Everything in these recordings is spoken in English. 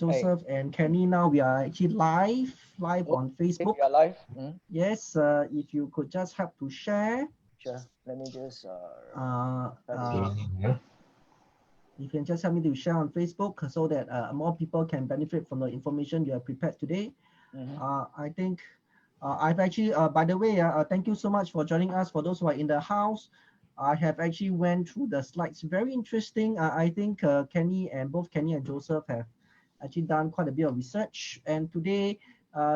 Joseph and Kenny. Now we are actually live on Okay, Facebook. we are live. Yes, if you could just help to share. Sure. Let me just Uh, try uh, to. you can just help me to share on Facebook so that more people can benefit from the information you have prepared today. I think I've actually, by the way, thank you so much for joining us. For those who are in the house, I have actually went through the slides. Very interesting. I think both Kenny and Joseph have actually done quite a bit of research. And today,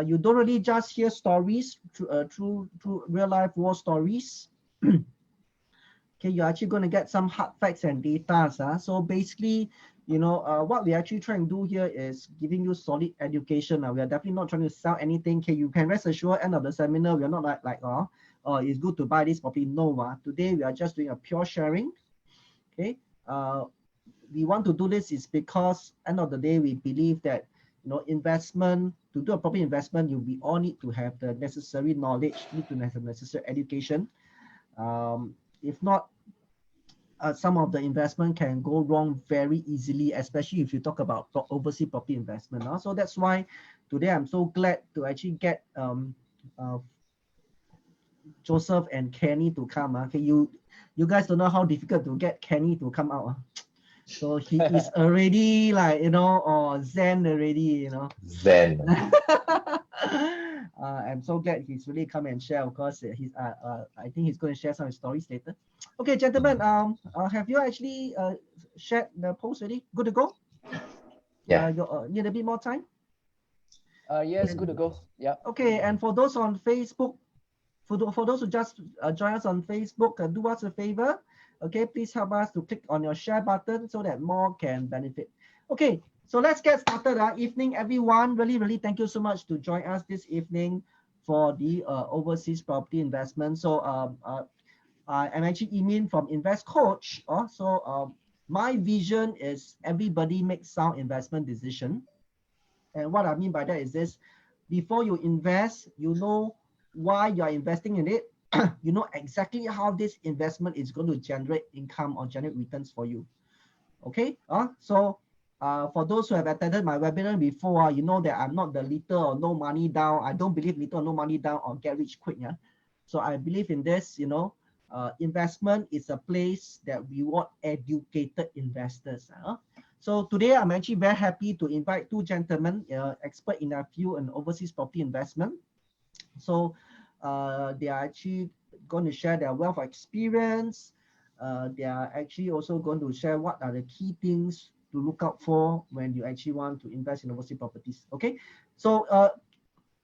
you don't really just hear stories through real life war stories. Okay, you're actually going to get some hard facts and data. So basically, what we actually try and do here is giving you solid education. We are definitely not trying to sell anything. Okay, you can rest assured, end of the seminar, we are not it's good to buy this property. No, today we are just doing a pure sharing. Okay, we want to do this is because end of the day, we believe that investment, to do a proper investment, we all need to have the necessary knowledge, need to have the necessary education. If not, some of the investment can go wrong very easily, especially if you talk about overseas property investment. So that's why today I'm so glad to actually get Joseph and Kenny to come. Okay, you guys don't know how difficult to get Kenny to come out. So he is already like zen already. Zen. I'm so glad he's really come and share. Of course, I think he's going to share some stories later. Okay, gentlemen. Have you actually shared the post already? Good to go. Yeah. You need a bit more time. Yes, good to go. Yeah. Okay, and for those on Facebook, for those who just join us on Facebook, do us a favor. Okay, please help us to click on your share button so that more can benefit. Okay, so let's get started. Evening, everyone. Really, really thank you so much to join us this evening for the overseas property investment. So I'm actually Emin from Invest Coach. My vision is everybody makes sound investment decision. And what I mean by that is this: before you invest, you know why you are investing in it. You know exactly how this investment is going to generate income or generate returns for you. Okay. For those who have attended my webinar before, you know that I'm not the little or no money down. I don't believe little or no money down or get rich quick. Yeah. So I believe in this. Investment is a place that reward educated investors. So today I'm actually very happy to invite two gentlemen, expert in their field in overseas property investment. So they are actually going to share their wealth of experience. They are actually also going to share what are the key things to look out for when you actually want to invest in overseas properties. Okay, so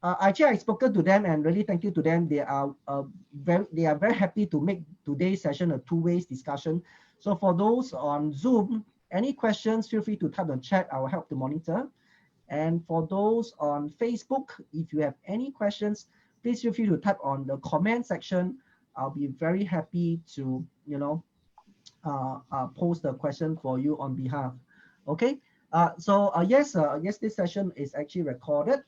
actually I spoken to them and really thank you to them. They are very happy to make today's session a two-way discussion. So for those on Zoom, any questions, feel free to type in the chat. I will help to monitor. And for those on Facebook, if you have any questions, please feel free to type on the comment section. I'll be very happy to, post the question for you on behalf. Okay. Yes, this session is actually recorded.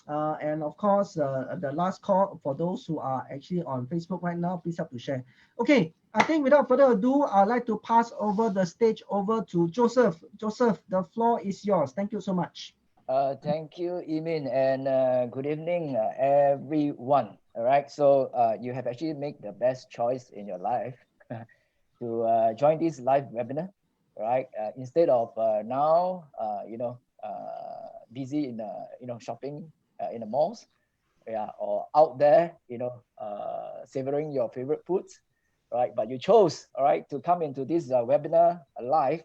And of course, the last call for those who are actually on Facebook right now, please help to share. Okay, I think without further ado, I'd like to pass over the stage over to Joseph. Joseph, the floor is yours. Thank you so much. Thank you, Emin, and good evening, everyone. All right. So you have actually made the best choice in your life to join this live webinar, right? Instead of now, busy in shopping in the malls, yeah, or out there, savoring your favorite foods, right? But you chose, all right, to come into this webinar live,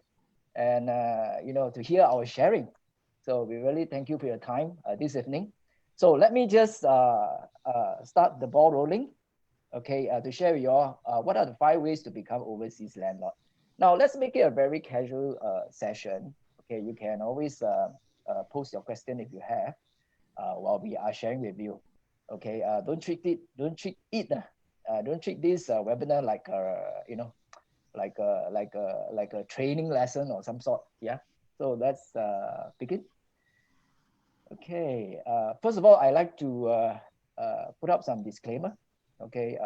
and to hear our sharing. So we really thank you for your time this evening. So let me just start the ball rolling, okay, to share with you all what are the 5 ways to become overseas landlord. Now, let's make it a very casual session. Okay, you can always post your question if you have while we are sharing with you. Okay, don't treat this webinar like a training lesson or some sort. Yeah. So let's begin. Okay. First of all, I like to put up some disclaimer. Okay.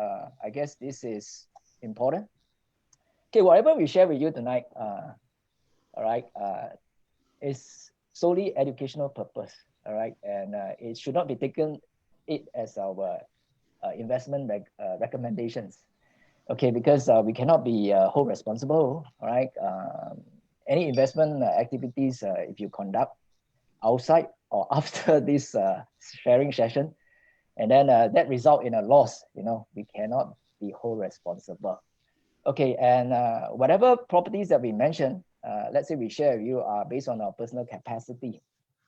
I guess this is important. Okay. Whatever we share with you tonight, all right, is solely educational purpose, all right? And it should not be taken it as our investment recommendations, okay? Because we cannot be whole responsible, all right? Any investment activities, if you conduct outside or after this sharing session, and then that result in a loss, you know, we cannot be whole responsible. Okay, and whatever properties that we mentioned, let's say we share with you are based on our personal capacity.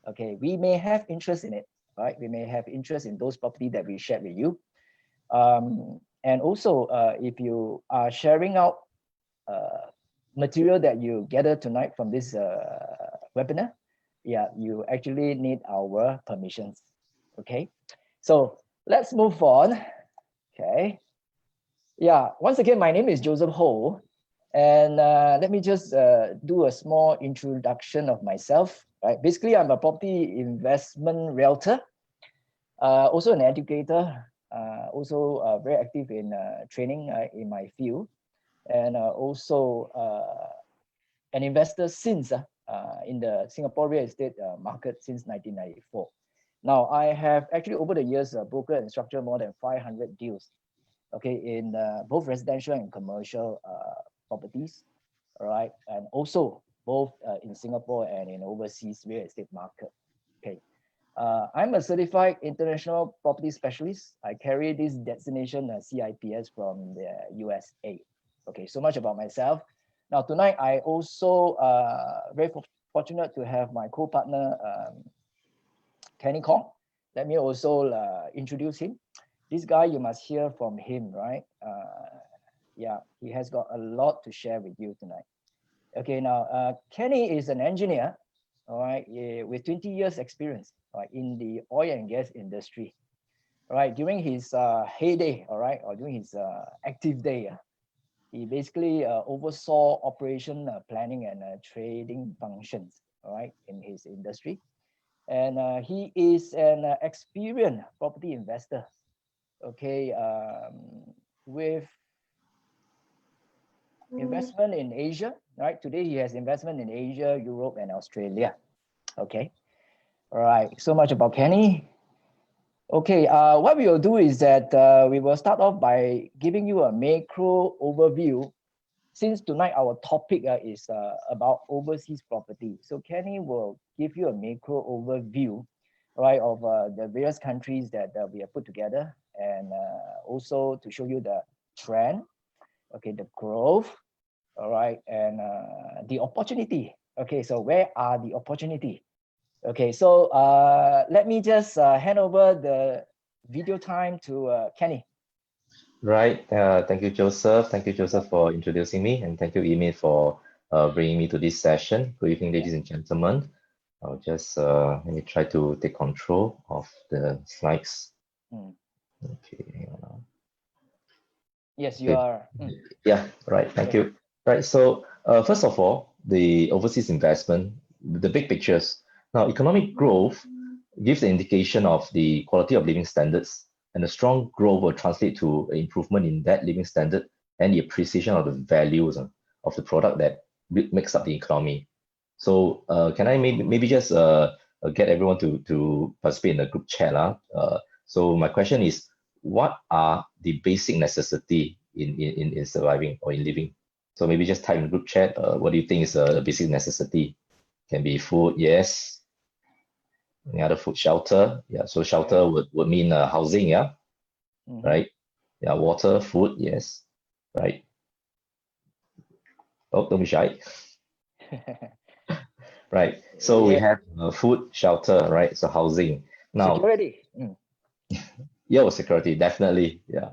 Okay, we may have interest in it, right? We may have interest in those properties that we shared with you. And also, if you are sharing out material that you gather tonight from this webinar, yeah, you actually need our permissions. Okay, so let's move on. Okay. Yeah, once again, my name is Joseph Ho, and let me just do a small introduction of myself. Right, basically, I'm a property investment realtor, also an educator, also very active in training in my field, and also an investor since in the Singapore real estate market since 1994. Now, I have actually over the years brokered and structured more than 500 deals. Okay, in both residential and commercial properties, all right, and also both in Singapore and in overseas real estate market. Okay, I'm a certified international property specialist. I carry this designation CIPS from the USA. Okay, so much about myself. Now tonight, I also very fortunate to have my co-partner Kenny Kong. Let me also introduce him. This guy, you must hear from him, right? Yeah, he has got a lot to share with you tonight. Okay, now Kenny is an engineer, all right, with 20 years experience, right, in the oil and gas industry. All right, during his heyday, all right, or during his active day, he basically oversaw operation planning and trading functions, all right, in his industry. And he is an experienced property investor. Okay, with investment in Asia, right? Today he has investment in Asia, Europe, and Australia. Okay, all right. So much about Kenny. Okay, what we will do is that we will start off by giving you a macro overview. Since tonight our topic is about overseas property, so Kenny will give you a macro overview, right, of the various countries that we have put together, and also to show you the trend, okay, the growth, all right, and the opportunity. Okay, so where are the opportunity? Okay, so let me just hand over the video time to Kenny. Right. Thank you, Joseph. Thank you, Joseph, for introducing me, and thank you, Amy, for bringing me to this session. Good evening, ladies and gentlemen. I'll just let me try to take control of the slides. Okay, hang on now. Yes, you are. Yeah, right. Thank you. Right. So first of all, the overseas investment, the big pictures. Now, economic growth gives an indication of the quality of living standards, and the strong growth will translate to an improvement in that living standard and the appreciation of the values of the product that makes up the economy. So can I maybe just get everyone to participate in the group chat? So my question is, what are the basic necessity in surviving or in living? So maybe just type in the group chat, what do you think is a basic necessity? Can be food, yes. Any other food? Shelter, yeah. So shelter would mean housing, yeah. Right. Yeah, water, food, yes. Right. Oh, don't be shy. Right. So we have food, shelter, right? So housing. Now, security. Yeah, security, definitely. Yeah.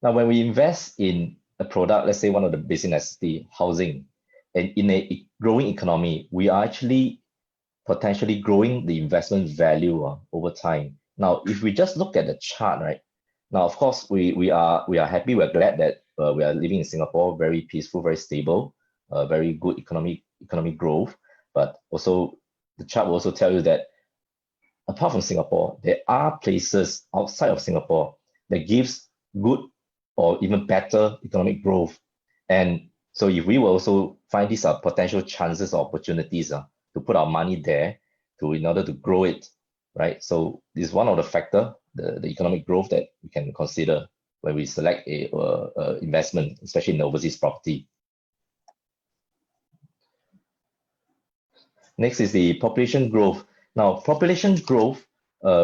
Now, when we invest in a product, let's say one of the basic necessity, housing, and in a growing economy, we are actually potentially growing the investment value over time. Now, if we just look at the chart, right? Now, of course, we are happy, we're glad that we are living in Singapore, very peaceful, very stable, very good economic growth. But also, the chart will also tell you that apart from Singapore, there are places outside of Singapore that gives good or even better economic growth. And so if we will also find these are potential chances or opportunities to put our money there in order to grow it, right? So this is one of the factor, the economic growth that we can consider when we select a investment, especially in overseas property. Next is the population growth. Now, population growth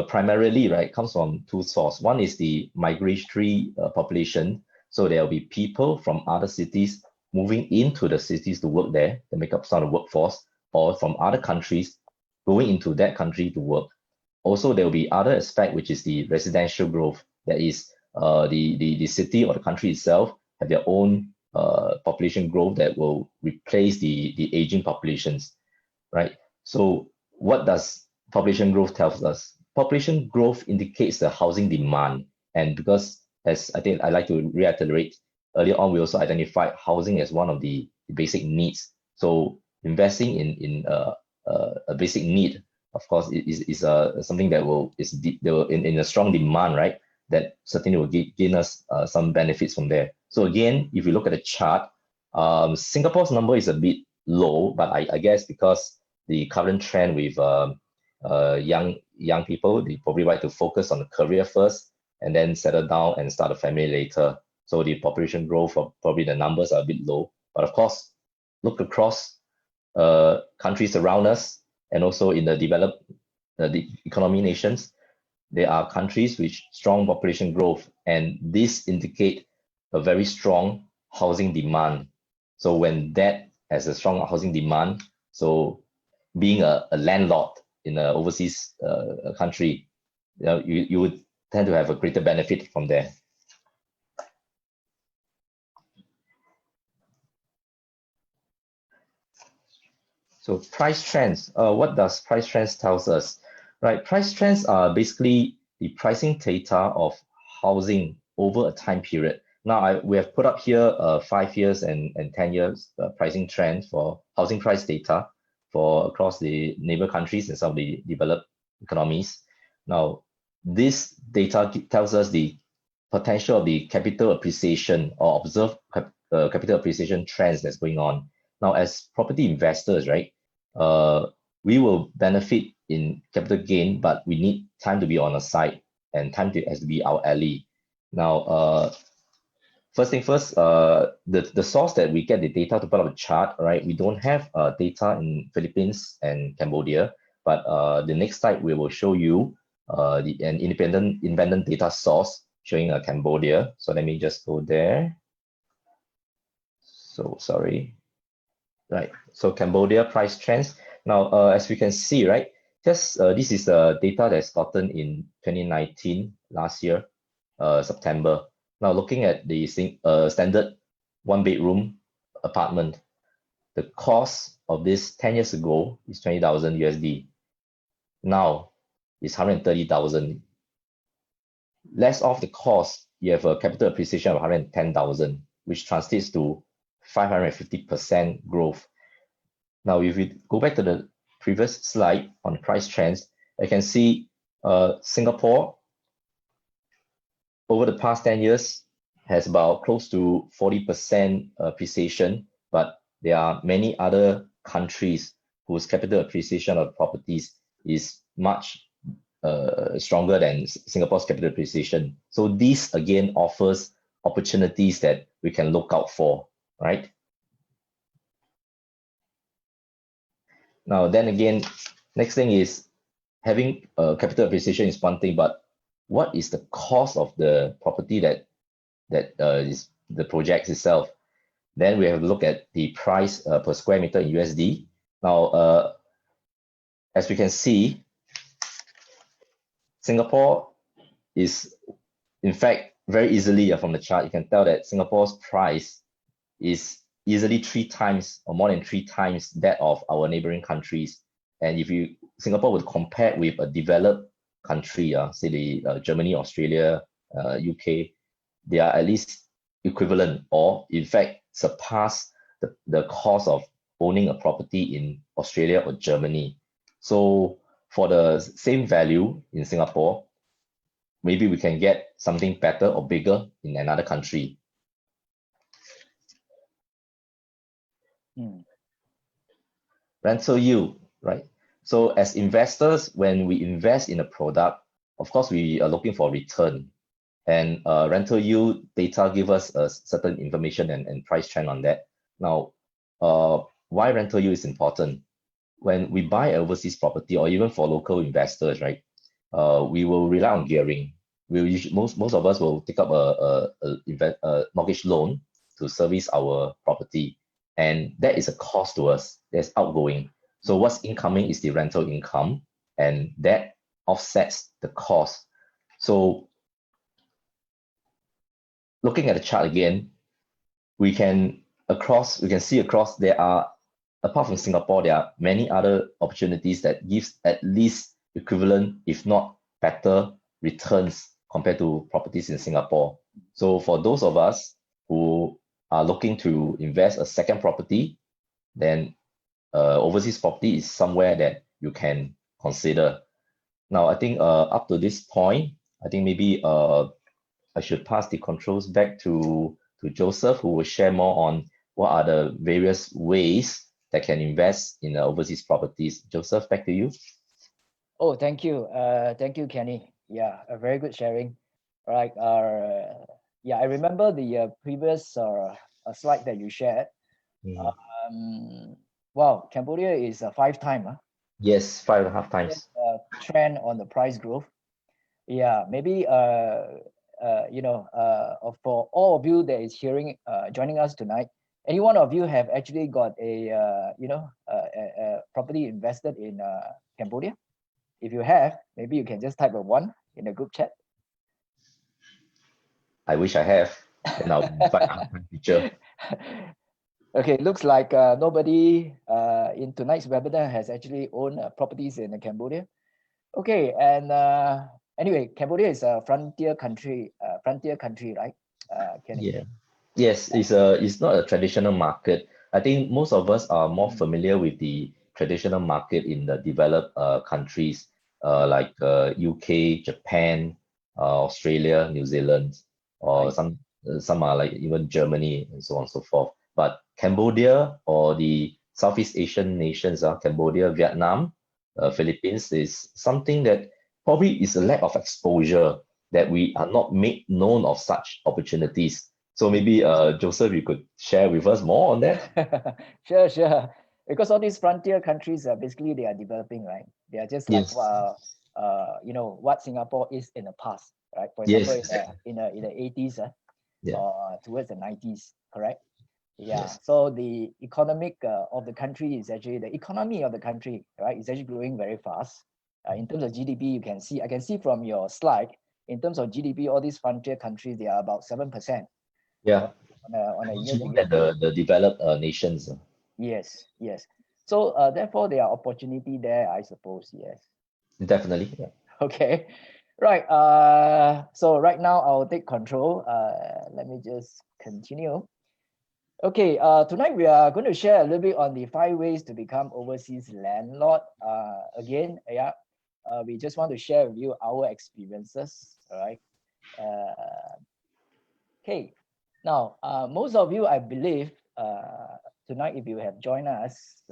primarily, right, comes from two sources. One is the migratory population. So there will be people from other cities moving into the cities to work there, to make up some of the workforce, or from other countries going into that country to work. Also, there will be other aspect, which is the residential growth. That is, the city or the country itself have their own population growth that will replace the aging populations, right? So what does population growth tells us? Population growth indicates the housing demand. And because, as I think I like to reiterate, earlier on, we also identified housing as one of the basic needs. So investing in a basic need, of course, is something that in a strong demand, right? That certainly will gain us some benefits from there. So again, if you look at the chart, Singapore's number is a bit low, but I guess because the current trend with young people, they probably like to focus on the career first and then settle down and start a family later. So the population growth, probably the numbers are a bit low. But of course, look across countries around us and also in the developed the economy nations, there are countries with strong population growth, and this indicate a very strong housing demand. So when that has a strong housing demand, so being a landlord in an overseas country, you would tend to have a greater benefit from there. So price trends, what does price trends tells us? Right, price trends are basically the pricing data of housing over a time period. Now, we have put up here 5 years and 10 years pricing trends for housing price data for across the neighbor countries and some of the developed economies. Now, this data tells us the potential of the capital appreciation or observed capital appreciation trends that's going on. Now, as property investors, right, we will benefit in capital gain, but we need time to be on our side, and time has to be our ally. Now, first thing first, the source that we get the data to put up a chart, right? We don't have data in Philippines and Cambodia, but the next slide we will show you an independent data source showing Cambodia. So let me just go there. So sorry. Right, so Cambodia price trends. Now, as we can see, right, this is the data that's gotten in 2019, last year, September. Now, looking at the standard 1-bedroom apartment, the cost of this 10 years ago is 20,000 USD. Now, it's 130,000. Less of the cost, you have a capital appreciation of 110,000, which translates to 550% growth. Now, if we go back to the previous slide on price trends, I can see Singapore over the past 10 years has about close to 40% appreciation, but there are many other countries whose capital appreciation of properties is much stronger than Singapore's capital appreciation. So this again offers opportunities that we can look out for, right? Now, then again, next thing is having capital appreciation is one thing, but what is the cost of the property that is the project itself? Then we have to look at the price per square meter in USD. Now, as we can see, Singapore is, in fact, very easily from the chart, you can tell that Singapore's price is easily 3 times or more than 3 times that of our neighboring countries. And if Singapore would compare with a developed country, say the Germany, Australia, UK, they are at least equivalent or in fact surpass the cost of owning a property in Australia or Germany. So for the same value in Singapore, maybe we can get something better or bigger in another country. Rental yield. right? So as investors, when we invest in a product, of course, we are looking for return. And rental yield data give us a certain information and price trend on that. Now, why rental yield is important? When we buy overseas property or even for local investors, right? We will rely on gearing. Most of us will take up a mortgage loan to service our property, and that is a cost to us. There's outgoing. So what's incoming is the rental income, and that offsets the cost. So looking at the chart again, we can see across there are, apart from Singapore, there are many other opportunities that gives at least equivalent, if not better, returns compared to properties in Singapore. So for those of us who are looking to invest a second property, then overseas property is somewhere that you can consider. Now, I think up to this point, I think maybe I should pass the controls back to Joseph, who will share more on what are the various ways that can invest in overseas properties. Joseph, back to you. Oh, thank you. Thank you, Kenny. Yeah, a very good sharing. Right. Yeah, I remember the previous slide that you shared. Wow, Cambodia is a 5-time. Yes, 5.5 times. Trend on the price growth. Yeah, maybe for all of you that is hearing, joining us tonight, any one of you have actually got a property invested in Cambodia? If you have, maybe you can just type a 1 in the group chat. I wish I have. Then I'll invite my teacher. Okay, looks like nobody in tonight's webinar has actually owned properties in Cambodia. Okay, and anyway, Cambodia is a frontier country, right? Yeah. Yes, it's not a traditional market. I think most of us are more familiar with the traditional market in the developed countries like UK, Japan, Australia, New Zealand, or Right. some are like even Germany and so on and so forth. But Cambodia or the Southeast Asian nations, Cambodia, Vietnam, Philippines, is something that probably is a lack of exposure that we are not made known of such opportunities. So maybe Joseph, you could share with us more on that. Sure. Because all these frontier countries basically they are developing, right? They are just like Yes. what Singapore is in the past, right? For Yes. example, in the 80s, Yeah. or towards the 90s, correct? Yeah. Yes. So the economic of the country is actually the economy of the country, right? Is actually growing very fast. In terms of GDP, I can see from your slide. In terms of GDP, all these frontier countries they are about 7%. Yeah. On a Much more year-to-year. than the developed nations. Yes. So therefore, there are opportunity there, I suppose. Yes. Definitely. Yeah. Okay. Right. So right now I'll take control. Let me just continue. Okay. Tonight we are going to share a little bit on the 5 ways to become overseas landlord. Again, yeah. We just want to share with you our experiences. All right. Okay. Now, most of you, I believe, tonight, if you have joined us,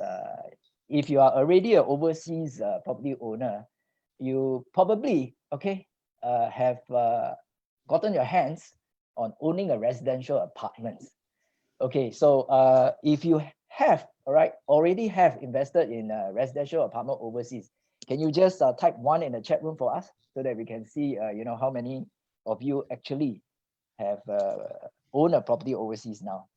if you are already an overseas property owner, you probably, have gotten your hands on owning a residential apartment. Okay, so if you have, already have invested in a residential apartment overseas, can you just type 1 in the chat room for us so that we can see, how many of you actually have owned a property overseas now?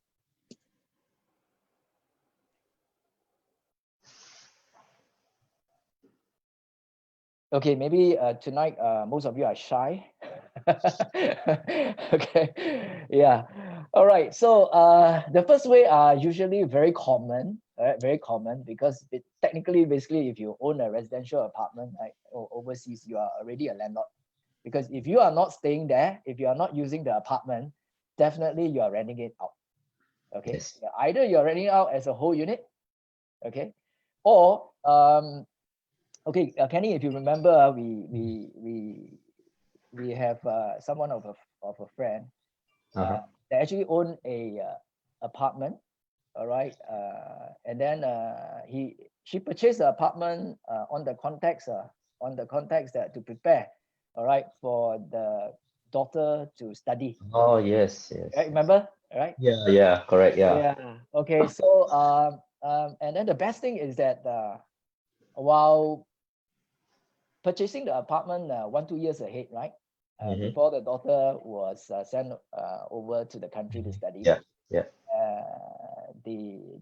Okay, maybe tonight most of you are shy. Okay, yeah. All right. So the first way are usually very common, right? Very common because technically, basically, if you own a residential apartment, right, or overseas, you are already a landlord. Because if you are not staying there, if you are not using the apartment, definitely you are renting it out. Okay. Yes. Either you're renting out as a whole unit, okay, or okay, Kenny, if you remember, we have someone of a friend that actually owned a apartment, all right, and then she purchased the apartment on the context that to prepare, all right, for the daughter to study. Oh, yes, yes. Right, remember, right? Yeah, yeah, correct, yeah. Yeah. Okay. So and then the best thing is that while purchasing the apartment 1-2 years ahead, right? Before the daughter was sent over to the country to study. Yeah, yeah.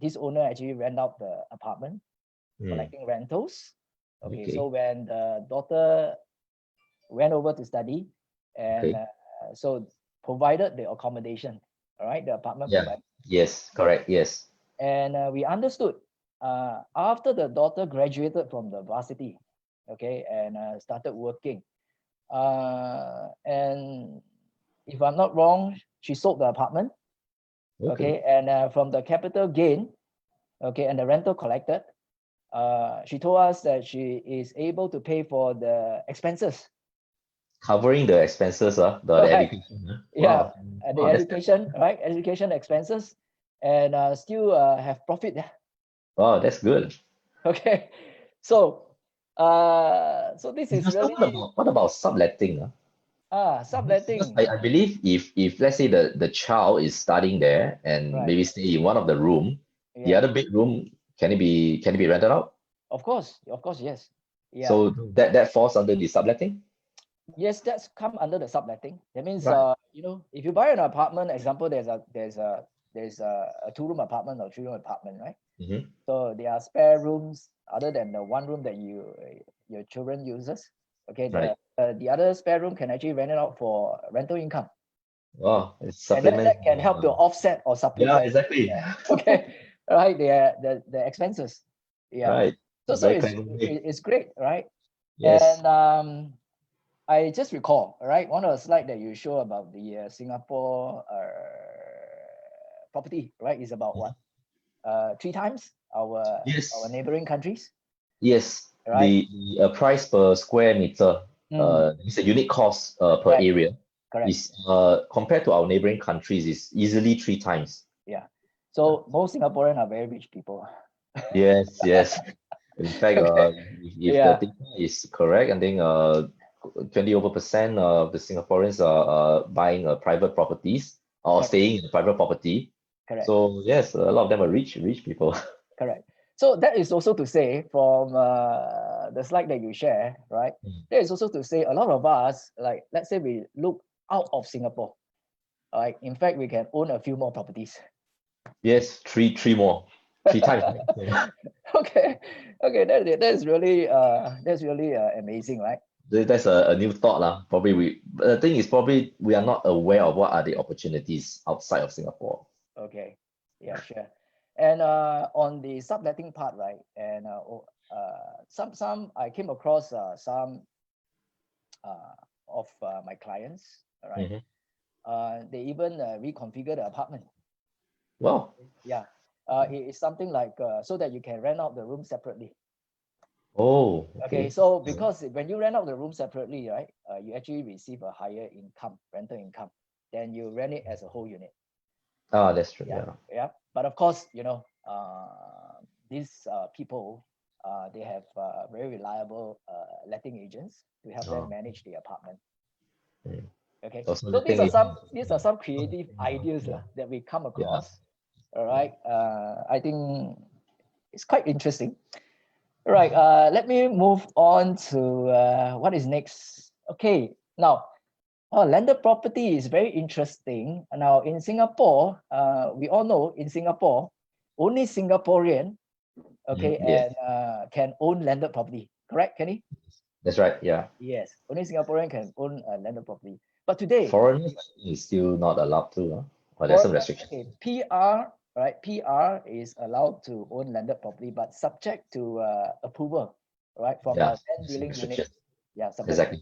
This owner actually rent out the apartment, collecting rentals. Okay, so when the daughter went over to study, and so provided the accommodation, all right, the apartment provided. Yes, correct, yes. And we understood after the daughter graduated from the varsity, okay, and started working, and if I'm not wrong, she sold the apartment, okay, and from the capital gain, okay, and the rental collected, she told us that she is able to pay for the expenses. Covering the expenses, the education. Yeah, wow. the education, right? Education expenses, and still have profit. Wow, that's good. Okay, so this is really. What about subletting? Subletting. I believe if let's say the child is studying there and maybe stay in one of the room, the other bedroom can it be rented out? Of course, yes. Yeah. So that falls under the subletting? Yes, that's come under the subletting. That means you know, if you buy an apartment, example, there's a 2-room apartment or 3-room apartment, right? So there are spare rooms other than the one room that your children uses. Okay, the other spare room can actually rent it out for rental income. Wow, it's and that can help to offset or supplement. Yeah, exactly. Okay, right? The expenses. Yeah. Right. So it's great, right? Yes. And I just recall, right, one of the slides that you show about the Singapore property, right, is about what? 3 times our neighboring countries. Yes. Right. The price per square meter, it's a unit cost per area. Correct. Is compared to our neighboring countries is easily 3 times. Yeah. So most Singaporeans are very rich people. Yes. In fact, if the data is correct, I think 20% of the Singaporeans are buying private properties or staying in private property. Correct. So yes, a lot of them are rich people. Correct. So that is also to say, from the slide that you share, right? That is also to say a lot of us, like let's say we look out of Singapore, right? In fact, we can own a few more properties. Yes, three more, 3 times. Okay, that is really amazing, right? That's a new thought, Probably the thing is probably we are not aware of what are the opportunities outside of Singapore. Okay, yeah, sure. And on the subletting part, right? And some I came across some of my clients, all right? They even reconfigure the apartment. Wow. Yeah. It is something like so that you can rent out the room separately. Oh, okay. So because when you rent out the room separately, right, you actually receive a higher income, rental income, than you rent it as a whole unit. Ah, that's true. Yeah. But of course, you know, these people, they have very reliable letting agents to help them manage the apartment. Okay. So these are some creative ideas that we come across. All right. I think it's quite interesting. All right. Let me move on to what is next. Okay. Now, landed property is very interesting. Now, in Singapore, we all know in Singapore, only Singaporean, and can own landed property. Correct, Kenny? That's right. Yeah. Yes, only Singaporean can own landed property. But today, foreigners is still not allowed to. Or there's some restrictions. Okay, PR, right? PR is allowed to own landed property, but subject to approval, right? From a land dealing unit. Yeah, exactly.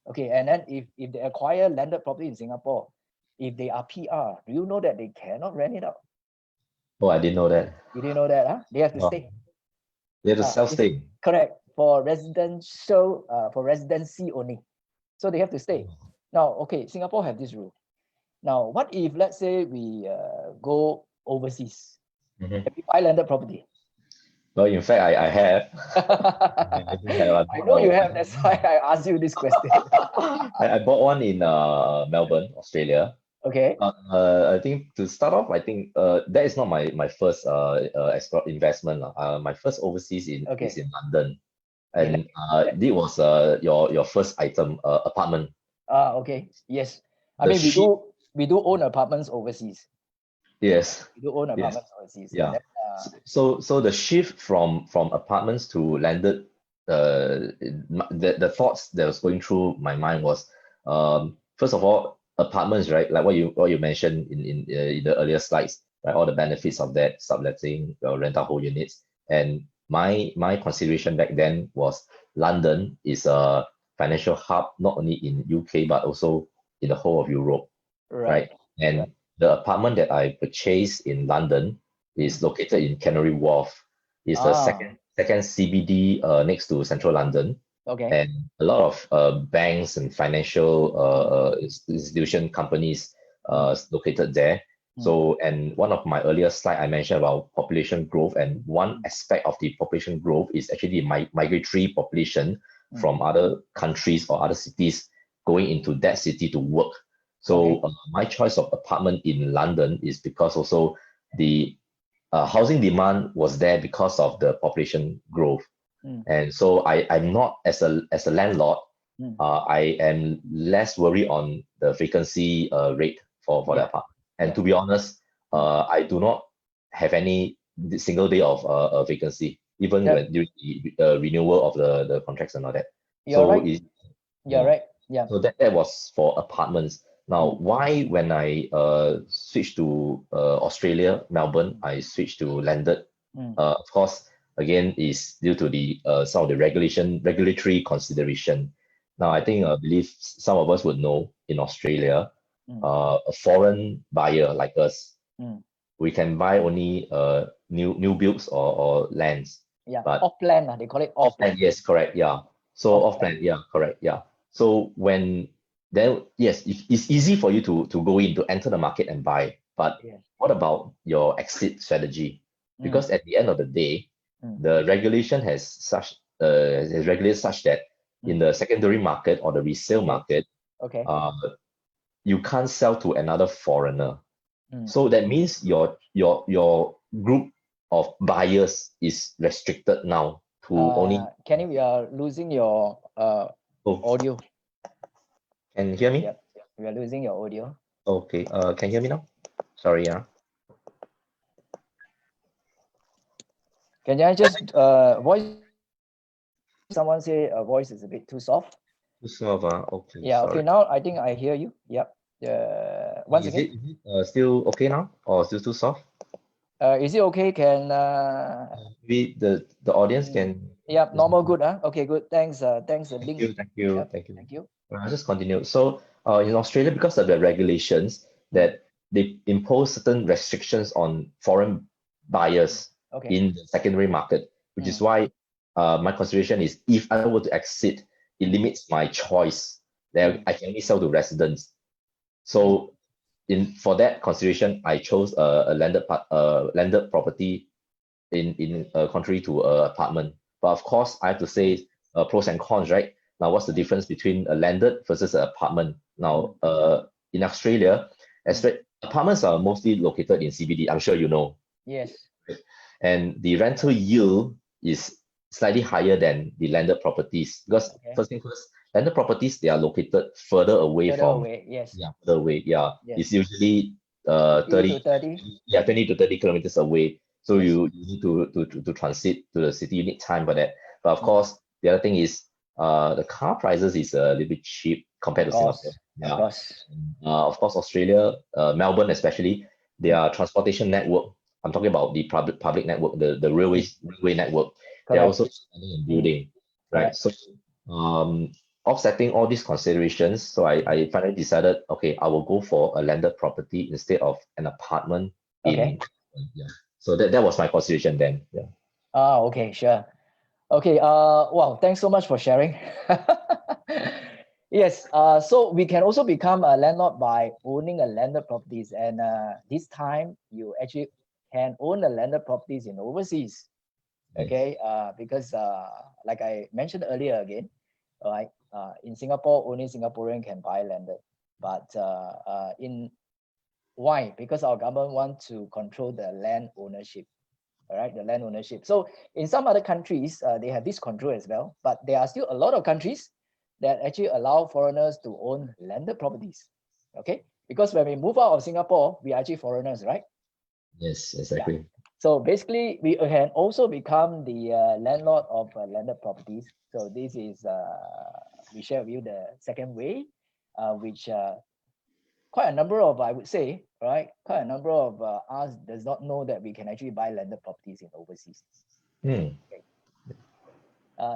Okay, and then if they acquire landed property in Singapore, if they are PR, do you know that they cannot rent it out? Oh, I didn't know that. You didn't know that, huh? They have to stay. They have to self-stay. Correct. For residential, for residency only. So they have to stay. Now, okay, Singapore have this rule. Now, what if, let's say, we go overseas and we buy landed property? Well, in fact, I have. I know you have. That's why I asked you this question. I bought one in Melbourne, Australia. Okay. I think to start off, I think that is not my first investment. My first overseas is in London, and it was your first item, apartment. Okay. Yes. I The mean, shift, we do own apartments overseas. yes, We do own yes, apartments overseas. yeah. And then, So the shift from apartments to landed, the thoughts that was going through my mind was, first of all, apartments, right? Like what you mentioned in the earlier slides, right? All the benefits of that, subletting, rental whole units, and my consideration back then was London is a financial hub not only in UK but also in the whole of Europe, right? right. And Right. the apartment that I purchased in London is located in Canary Wharf. It's the Ah, second CBD next to Central London, okay. and a lot of banks and financial institution companies located there. So, and one of my earlier slide I mentioned about population growth, and one aspect of the population growth is actually migratory population from other countries or other cities going into that city to work. So my choice of apartment in London is because also the housing demand was there because of the population growth. And so I'm not, as a landlord, I am less worried on the vacancy rate for the Yeah. apartment. And Yeah. to be honest, I do not have any single day of vacancy, even Yeah. when during the renewal of the contracts and all that. You're So right. You're right. Yeah. so that was for apartments. Now, why when I switched to Australia, Melbourne, I switched to landed. Of course, again, is due to the some of the regulatory consideration. Now, I think I believe some of us would know in Australia, a foreign buyer like us, we can buy only new builds or lands. Yeah. But Off plan, they call it off plan. off-plan, yes, correct, yeah. So Off off-plan, yeah, correct, yeah. So when then yes, it's easy for you to go in to enter the market and buy. But Yes. what about your exit strategy? Because at the end of the day, the regulation has regulated such that in the secondary market or the resale market, Okay. you can't sell to another foreigner. So that means your group of buyers is restricted now to only. Kenny, we are losing your audio. Can you hear me? Yep. We are losing your audio. Okay. Can you hear me now? Sorry, yeah. Can I just voice? Someone say a voice is a bit too soft. Too soft, okay. Yeah. Sorry. Okay. Now I think I hear you. Yep. Once Is again. it still okay now, or still too soft? Is it okay? Can Maybe the audience can. Yep. Normal. Good. Okay. Good. Thanks. Thanks. Thank you. Thank you. Yep. Thank you. Thank you. I'll just continue. So in Australia, because of the regulations that they impose certain restrictions on foreign buyers in the secondary market, which is why my consideration is if I were to exit, it limits my choice. That I can only sell to residents. So for that consideration, I chose a landed property in contrary to apartment. But of course, I have to say pros and cons, right? Now, what's the difference between a landed versus an apartment? Now, in Australia, apartments are mostly located in CBD. I'm sure you know. Yes. And the rental yield is slightly higher than the landed properties because first thing first, landed properties, they are located further away Further from. away, yes. Yeah, further away. Yeah, Yes. it's usually 20 to 30. Yeah, 20 to 30 kilometers away. So you need to transit to the city. You need time for that. But of course, the other thing is the car prices is a little bit cheap compared to Singapore. Yeah. Of course, Australia, Melbourne especially, their transportation network. I'm talking about the public network, the railway network. They're also expanding and building, right? So offsetting all these considerations, so I finally decided, okay, I will go for a landed property instead of an apartment. So that was my consideration then. Yeah. Okay, sure. Okay. Wow. Thanks so much for sharing. Yes. So we can also become a landlord by owning a landed properties, and this time you actually can own the landed properties in overseas. Okay, because like I mentioned earlier again, right? In Singapore, only Singaporean can buy landed, but in why? Because our government wants to control the land ownership, all right, the land ownership. So in some other countries, they have this control as well, but there are still a lot of countries that actually allow foreigners to own landed properties, okay? Because when we move out of Singapore, we are actually foreigners, right? Yes, exactly. So basically, we can also become the landlord of landed properties. So this is, we share with you the second way, which quite a number of, I would say, right? Quite a number of us does not know that we can actually buy landed properties in overseas. Hmm. Okay.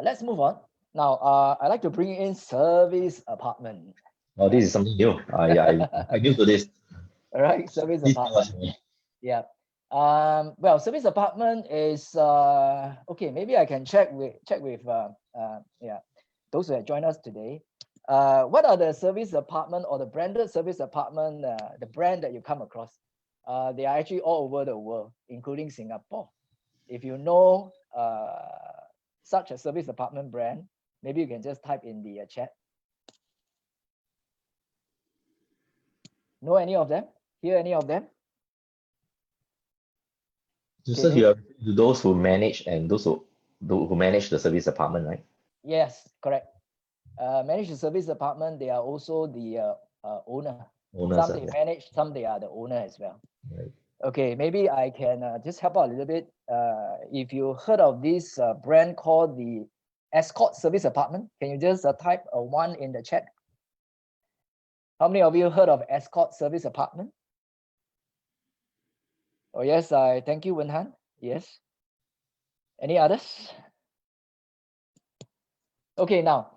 Let's move on. Now, I'd like to bring in service apartment. Oh, this is something new. I'm new to this. All right, service Please tell us apartment. more. Yeah. Well, service apartment is okay. Maybe I can check with yeah, those who have joined us today. What are the service apartment or the branded service apartment? The brand that you come across? They are actually all over the world, including Singapore. If you know such a service apartment brand, maybe you can just type in the chat. Know any of them? Hear any of them? So you are those who manage and those who manage the service apartment, right? Yes, correct. Manage the service apartment, they are also the owner. Owners. Some they manage, some they are the owner as well. Right. Okay, maybe I can just help out a little bit. If you heard of this brand called the Escort Service Apartment, can you just type a 1 in the chat? How many of you heard of Escort Service Apartment? Oh yes, I thank you, Wenhan. Yes. Any others? Okay, now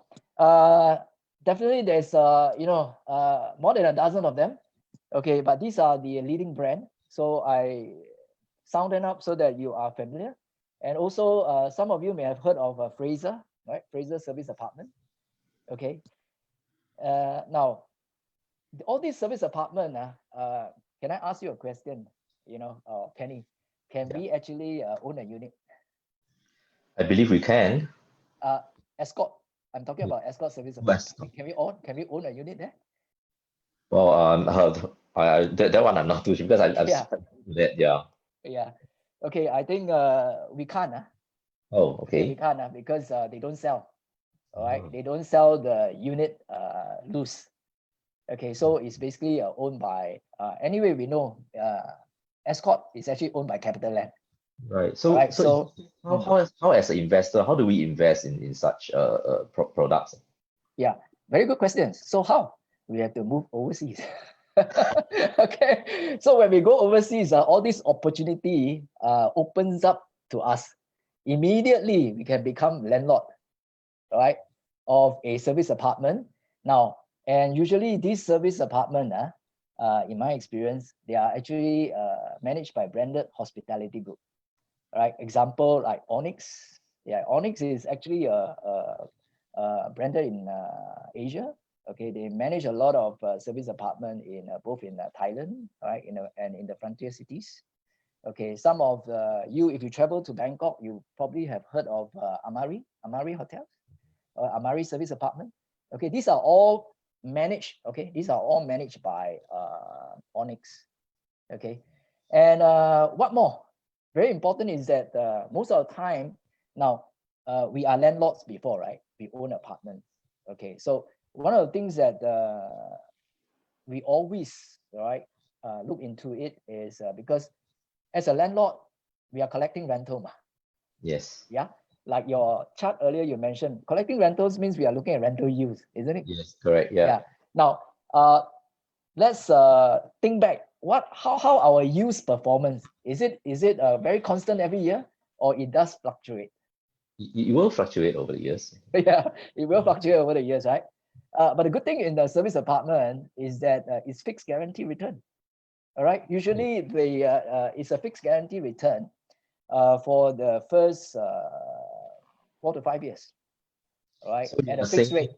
definitely there's more than a dozen of them. Okay, but these are the leading brand. So I sound them up so that you are familiar. And also some of you may have heard of Fraser, right? Fraser Service Apartment. Okay. Now, all these service apartment, can I ask you a question? Kenny, can we actually own a unit? I believe we can. Escort. I'm talking about Escort Service Apartment. Can we own a unit there? Well, that one I'm not too sure because I've that, yeah. Yeah. Okay, I think we can't. Oh, okay. We can't because they don't sell. All right, they don't sell the unit loose. Okay, so it's basically owned by. Anyway, we know Escort is actually owned by CapitaLand. Right. So how as an investor, how do we invest in such products? Yeah, very good questions. So how? We have to move overseas. Okay, so when we go overseas, all this opportunity opens up to us. Immediately, we can become landlord, right, of a service apartment. Now, and usually these service apartment, in my experience, they are actually managed by branded hospitality group, right? Example like Onyx. Yeah, Onyx is actually branded in Asia. Okay, they manage a lot of service apartment in both in Thailand, right, and in the frontier cities. Okay, some of you, if you travel to Bangkok, you probably have heard of Amari Hotels, Amari Service Apartment. Okay, these are all managed. Okay, these are all managed by Onyx. Okay, and what more? Very important is that most of the time now we are landlords before, right? We own apartments. Okay, so one of the things that we always look into it is because as a landlord, we are collecting rental. Yes. Yeah. Like your chart earlier, you mentioned collecting rentals means we are looking at rental yields, isn't it? Yes, correct. Yeah. Now, let's think back. How our yields performance is it very constant every year, or it does fluctuate? It will fluctuate over the years. Yeah, it will fluctuate over the years, right? But the good thing in the service apartment is that it's fixed guarantee return. All right. Usually it's a fixed guarantee return for the first 4 to 5 years. All right. So at a fixed rate.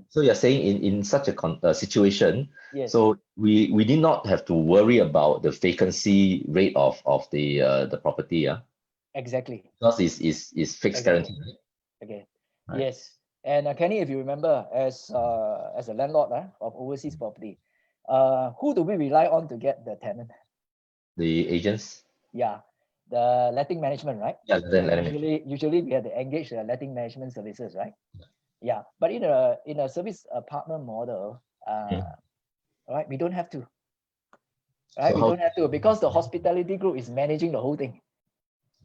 So you're saying in such a situation, yes. So we did not have to worry about the vacancy rate of the property, yeah? Exactly. Because it's fixed Exactly. guarantee, right? Okay. Right. Yes. And Kenny, if you remember, as a landlord of overseas property, who do we rely on to get the tenant? The agents. Yeah, the letting management, right? Yeah, then enemy. Usually we have to engage the letting management services, right? Yeah, but in a service apartment model, right, we don't have to. Right, So we how? don't have to because the hospitality group is managing the whole thing.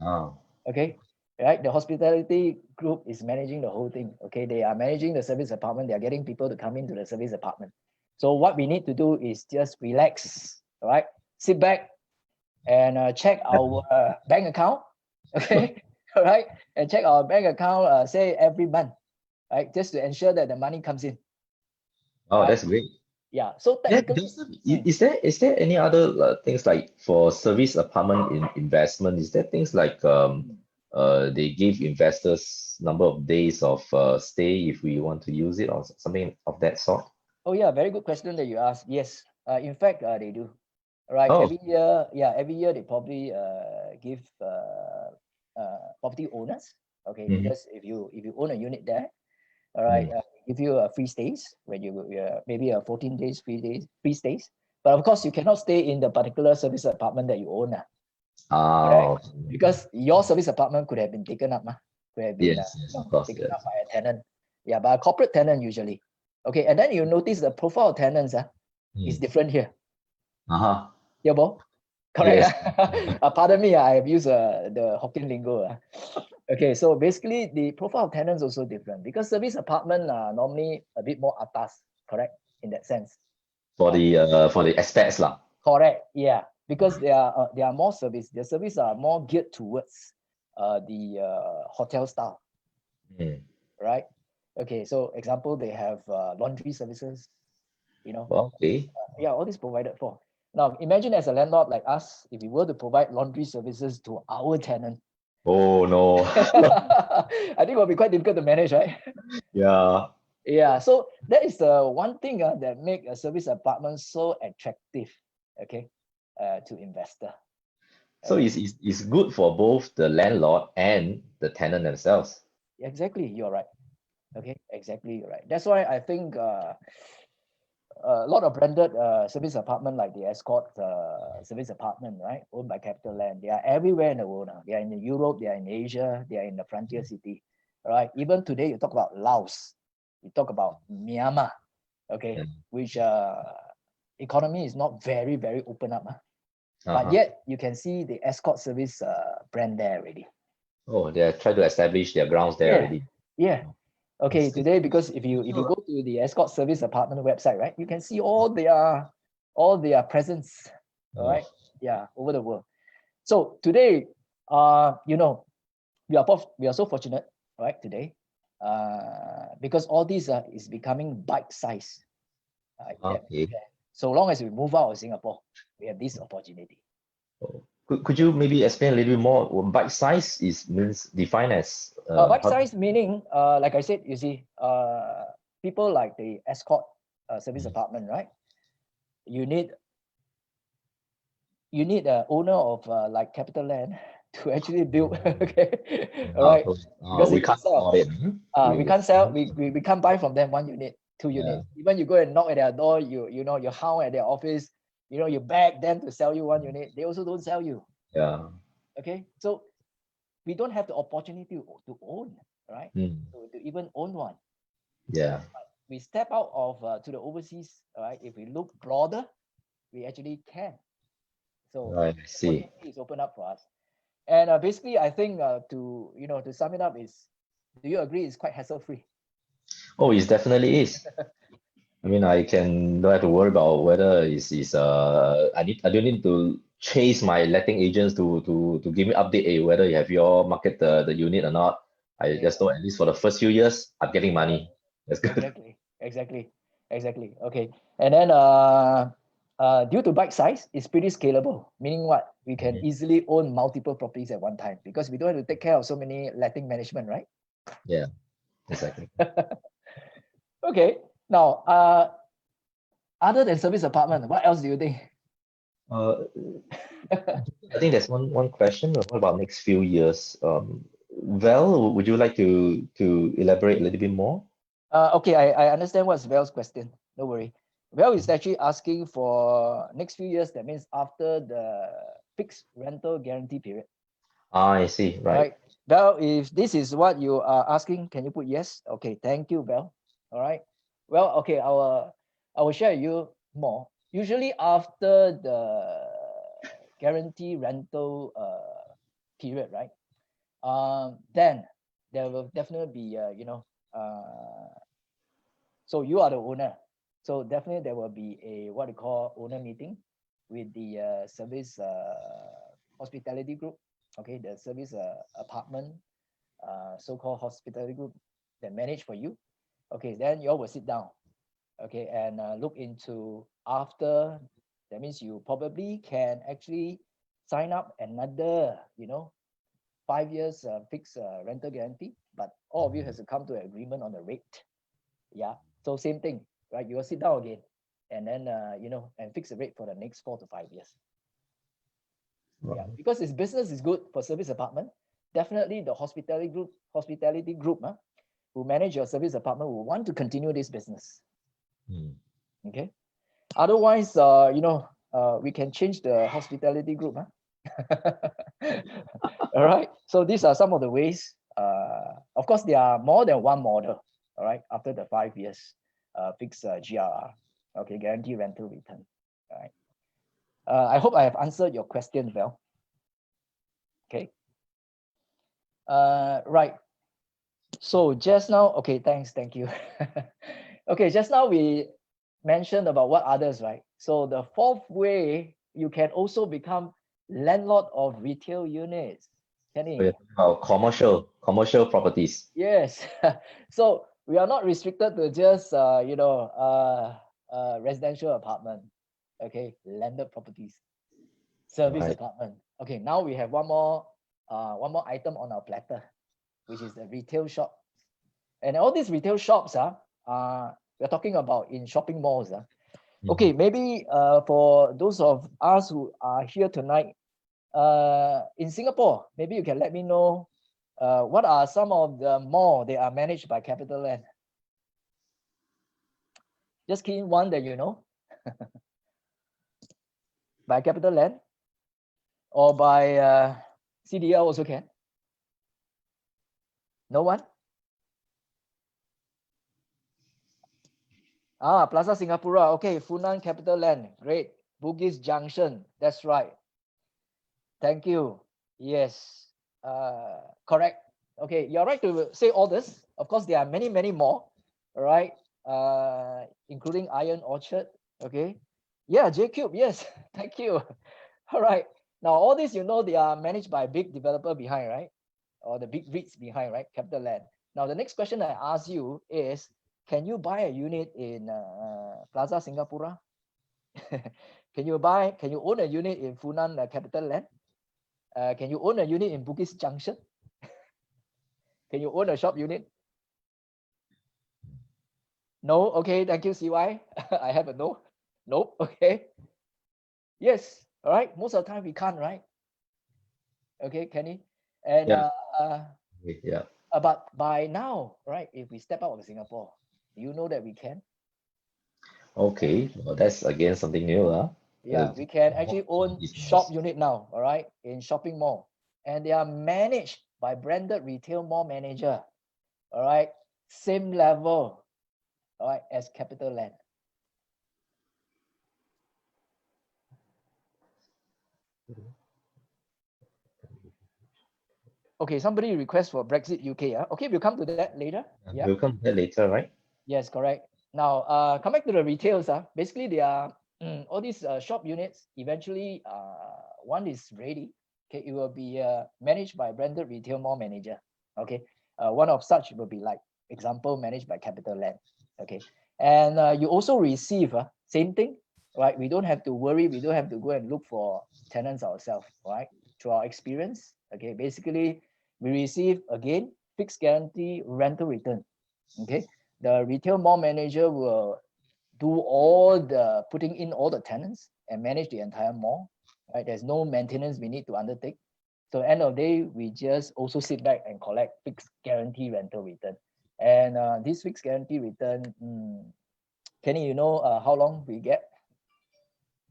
Oh, Okay, right? The hospitality group is managing the whole thing. Okay, they are managing the service apartment. They are getting people to come into the service apartment. So what we need to do is just relax, all right? Sit back and check our bank account. Okay, all right, and check our bank account. Say every month, right? Just to ensure that the money comes in. oh, Right? that's great. Yeah. So Yeah, technically, is there any other things like for service apartment investment? Is there things like they give investors number of days of stay if we want to use it or something of that sort? oh yeah, very good question that you asked. Yes, in fact, they do. Right, Oh, every year, yeah, every year they probably give property owners, okay, mhm. because if you own a unit there, all right, give you a free stays when you maybe a 14 days, free stays. But of course, you cannot stay in the particular service apartment that you own, Oh, correct? Because your service apartment could have been taken up, could have been yes, yes, of course, taken up yes. by a tenant. Yeah, by a corporate tenant usually. Okay, and then you notice the profile of tenants is different here. Uh-huh. Yeah, Bo? Yes. Correct. Pardon me, I have used the Hokkien lingo. Okay, so basically the profile of tenants also different because service apartment are normally a bit more atas, correct? In that sense. For the expats lah. Correct, yeah. Because they are more service. Their service are more geared towards the hotel style, right? Okay, so example, they have laundry services, you know. Okay. Yeah, all this provided for. Now, imagine as a landlord like us, if we were to provide laundry services to our tenant, Oh no. I think it will be quite difficult to manage, right? Yeah. Yeah, so that is the one thing that make a service apartment so attractive, okay, to investor. So it's good for both the landlord and the tenant themselves. Exactly, you're right. Okay, exactly, you're right. That's why I think a lot of branded service apartment like the Escort service apartment, right, owned by CapitaLand, they are everywhere in the world now. They are in Europe, they are in Asia, they are in the frontier city, right? Even today, you talk about Laos, you talk about Myanmar, okay, which economy is not very, very open up, but yet you can see the Escort service brand there already. Oh, they are trying to establish their grounds there already. Yeah. Okay, today, because if you go to the Escort service apartment website, right, you can see all their presence, all right, yeah, over the world. So today, you know, we are so fortunate, right, today, because all these is becoming bite size. Okay. So long as we move out of Singapore, we have this opportunity. Could you maybe explain a little bit more? What bite size means defined as Bite size meaning, like I said, you see, people like the Escort service apartment, right? You need an owner of like CapitaLand to actually build. Okay, all right. Because we they can can't sell. afford it. We can't sell. We can't buy from them 1 unit, 2 units. Even you go and knock at their door, you hound at their office. You know, you beg them to sell you 1 unit. They also don't sell you. Yeah. Okay, so we don't have the opportunity to own, right? To even own one. Yeah. We step out of to the overseas, right? If we look broader, we actually can. So I see. opportunity is open up for us. And basically, I think to sum it up is, do you agree it's quite hassle-free? Oh, it definitely is. I mean, I don't have to worry about whether I don't need to chase my letting agents to give me update whether you have your market the unit or not. I just know at least for the first few years I'm getting money. That's good. Exactly. Okay. And then due to bite size, it's pretty scalable. Meaning what? We can easily own multiple properties at one time because we don't have to take care of so many letting management, right? Yeah, exactly. Okay. Now, other than service apartment, what else do you think? I think there's one question. What about next few years? Val, would you like to elaborate a little bit more? Okay, I understand what's Val's question. Don't worry. Val is actually asking for next few years. That means after the fixed rental guarantee period. I see. Right. Val, if this is what you are asking, can you put yes? Okay, thank you, Val. All right. Well, okay, I will share you more. Usually after the guarantee rental period, right? Then there will definitely be so you are the owner. So definitely there will be a what you call owner meeting with the service hospitality group. Okay, the service apartment so-called hospitality group that manage for you. Okay, then you all will sit down. Okay, and look into after. That means you probably can actually sign up another 5 years fixed rental guarantee, but all of you has to come to an agreement on the rate. Yeah, so same thing, right? You will sit down again and then and fix the rate for the next 4 to 5 years. Yeah, because its business is good for service apartment. Definitely the hospitality group who manage your service apartment will want to continue this business. Okay, otherwise we can change the hospitality group. All right, so these are some of the ways. Of course there are more than one model. All right, after the 5 years fixed GRR, okay, guarantee rental return. All right, I hope I have answered your question, Val. Okay. Right. So just now, okay, thank you. Okay, just now we mentioned about what others, right? So the fourth way, you can also become landlord of retail units. Kenny? Commercial properties. Yes. So we are not restricted to just residential apartment. Okay, landed properties, service apartment. Okay, now we have one more item on our platter, which is the retail shop. And all these retail shops we're talking about in shopping malls. Okay, maybe for those of us who are here tonight in Singapore, maybe you can let me know what are some of the malls that are managed by CapitaLand. Just key in one that you know. By CapitaLand or by CDL also can. No one? Plaza Singapura. Okay, Funan CapitaLand. Great. Bugis Junction. That's right. Thank you. Yes. Correct. Okay, you're right to say all this. Of course, there are many, many more. All right. Including Iron Orchard. Okay. Yeah, J-Cube. Yes. Thank you. All right. Now, all this, they are managed by a big developer behind, right? Or the big REITs behind, right? CapitaLand. Now, the next question I ask you is, can you buy a unit in Plaza Singapura? Can you own a unit in Funan CapitaLand? Can you own a unit in Bugis Junction? Can you own a shop unit? No? Okay, thank you, CY. I have a no. Nope, okay. Yes, all right. Most of the time we can't, right? Okay, Kenny. And yeah. But by now, right, if we step out of Singapore, you know that we can. Okay, well, that's again something new. Yeah, we can actually own shop unit now, all right, in shopping mall. And they are managed by branded retail mall manager, all right, same level, all right, as CapitaLand. Okay, somebody requests for Brexit UK. Okay, we'll come to that later. Yeah. We'll come to that later, right? Yes, correct. Now, come back to the retails. Basically, they are all these shop units. Eventually, one is ready. Okay, it will be managed by a branded retail mall manager. Okay, one of such will be like example managed by CapitaLand. Okay, and you also receive same thing, right? We don't have to worry. We don't have to go and look for tenants ourselves, right? Through our experience. Okay, basically, we receive again fixed guarantee rental return. Okay. The retail mall manager will do all the putting in all the tenants and manage the entire mall. right? There's no maintenance we need to undertake. So end of the day, we just also sit back and collect fixed guarantee rental return. And this fixed guarantee return, Kenny, you know how long we get?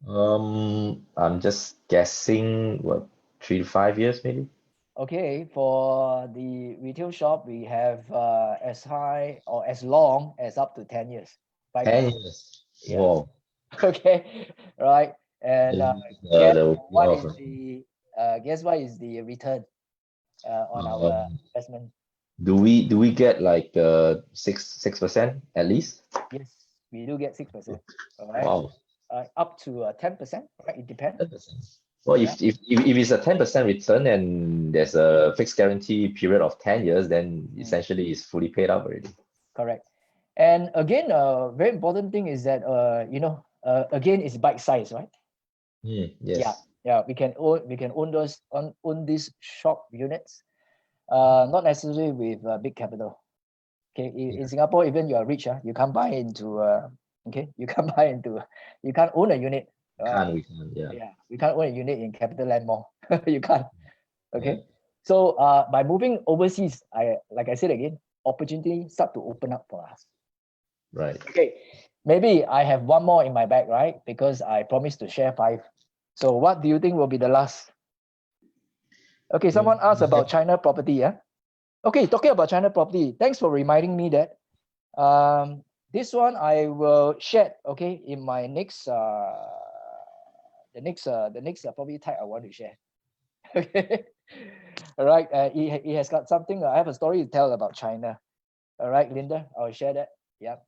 I'm just guessing, what, 3 to 5 years maybe? Okay, for the retail shop, we have as high or as long as up to 10 years. 10 years. Yeah. Wow. Okay, right. And guess what is the return on our investment? Do we get like 6% at least? Yes, we do get 6%. All right. Wow. Up to 10%, right? It depends. 10%. Well, if it's a 10% return and there's a fixed guarantee period of 10 years, then essentially it's fully paid up already. Correct. And again, very important thing is that again, it's bite size, right? Yes. Yeah. We can own these shop units, not necessarily with big capital. Okay, in Singapore, even you are rich, you can't buy into you can't own a unit. We can't, yeah. Yeah, we can't own a unit in CapitaLand Mall. You can't. Okay. Yeah. So by moving overseas, like I said again, opportunity start to open up for us. Right. Okay. Maybe I have one more in my bag, right? Because I promised to share 5. So what do you think will be the last? Okay, someone asked about China property, yeah? Okay, talking about China property, thanks for reminding me that. This one I will share, okay, in my next the next property type I want to share. Okay. All right. He has got something. I have a story to tell about China. All right, Linda, I'll share that. Yep.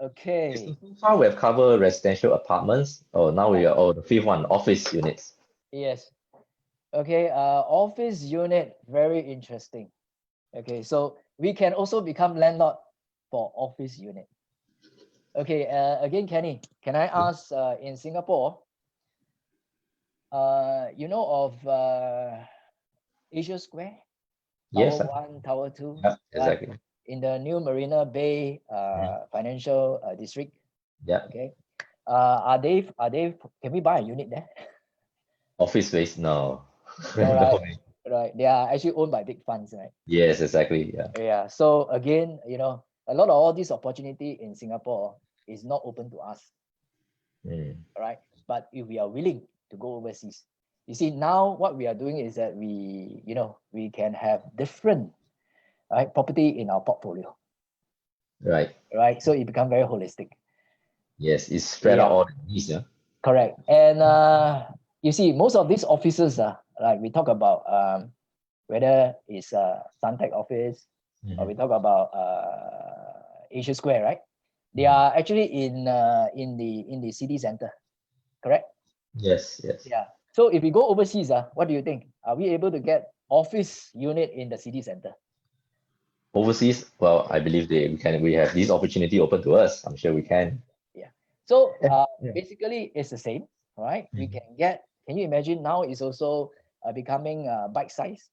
Okay. So far we have covered residential apartments. Oh, now we are the fifth one, office units. Yes. Okay. Office unit, very interesting. Okay, so we can also become landlord for office unit. Okay. Again, Kenny, can I ask in Singapore? You know of Asia Square? Yes. Tower 1, Tower 2. Yeah, exactly. In the new Marina Bay financial district. Yeah. Okay. Are they? Can we buy a unit there? Office space? No. No, right. They are actually owned by big funds, right? Yes, exactly. Yeah. Yeah. So again, a lot of all this opportunity in Singapore is not open to us. Right. But if we are willing to go overseas, you see, now what we are doing is that we can have different property in our portfolio. Right. Right. So it becomes very holistic. Yes, it's spread out all the needs, yeah. Correct. And you see, most of these offices, like we talk about whether it's Suntec office or we talk about Asia Square, right? They are actually in the city center, correct? Yes. Yeah. So if we go overseas, what do you think? Are we able to get office unit in the city center? Overseas, well, I believe we have this opportunity open to us. I'm sure we can. Yeah. So basically it's the same, right? We can get. Can you imagine now it's also becoming bite size?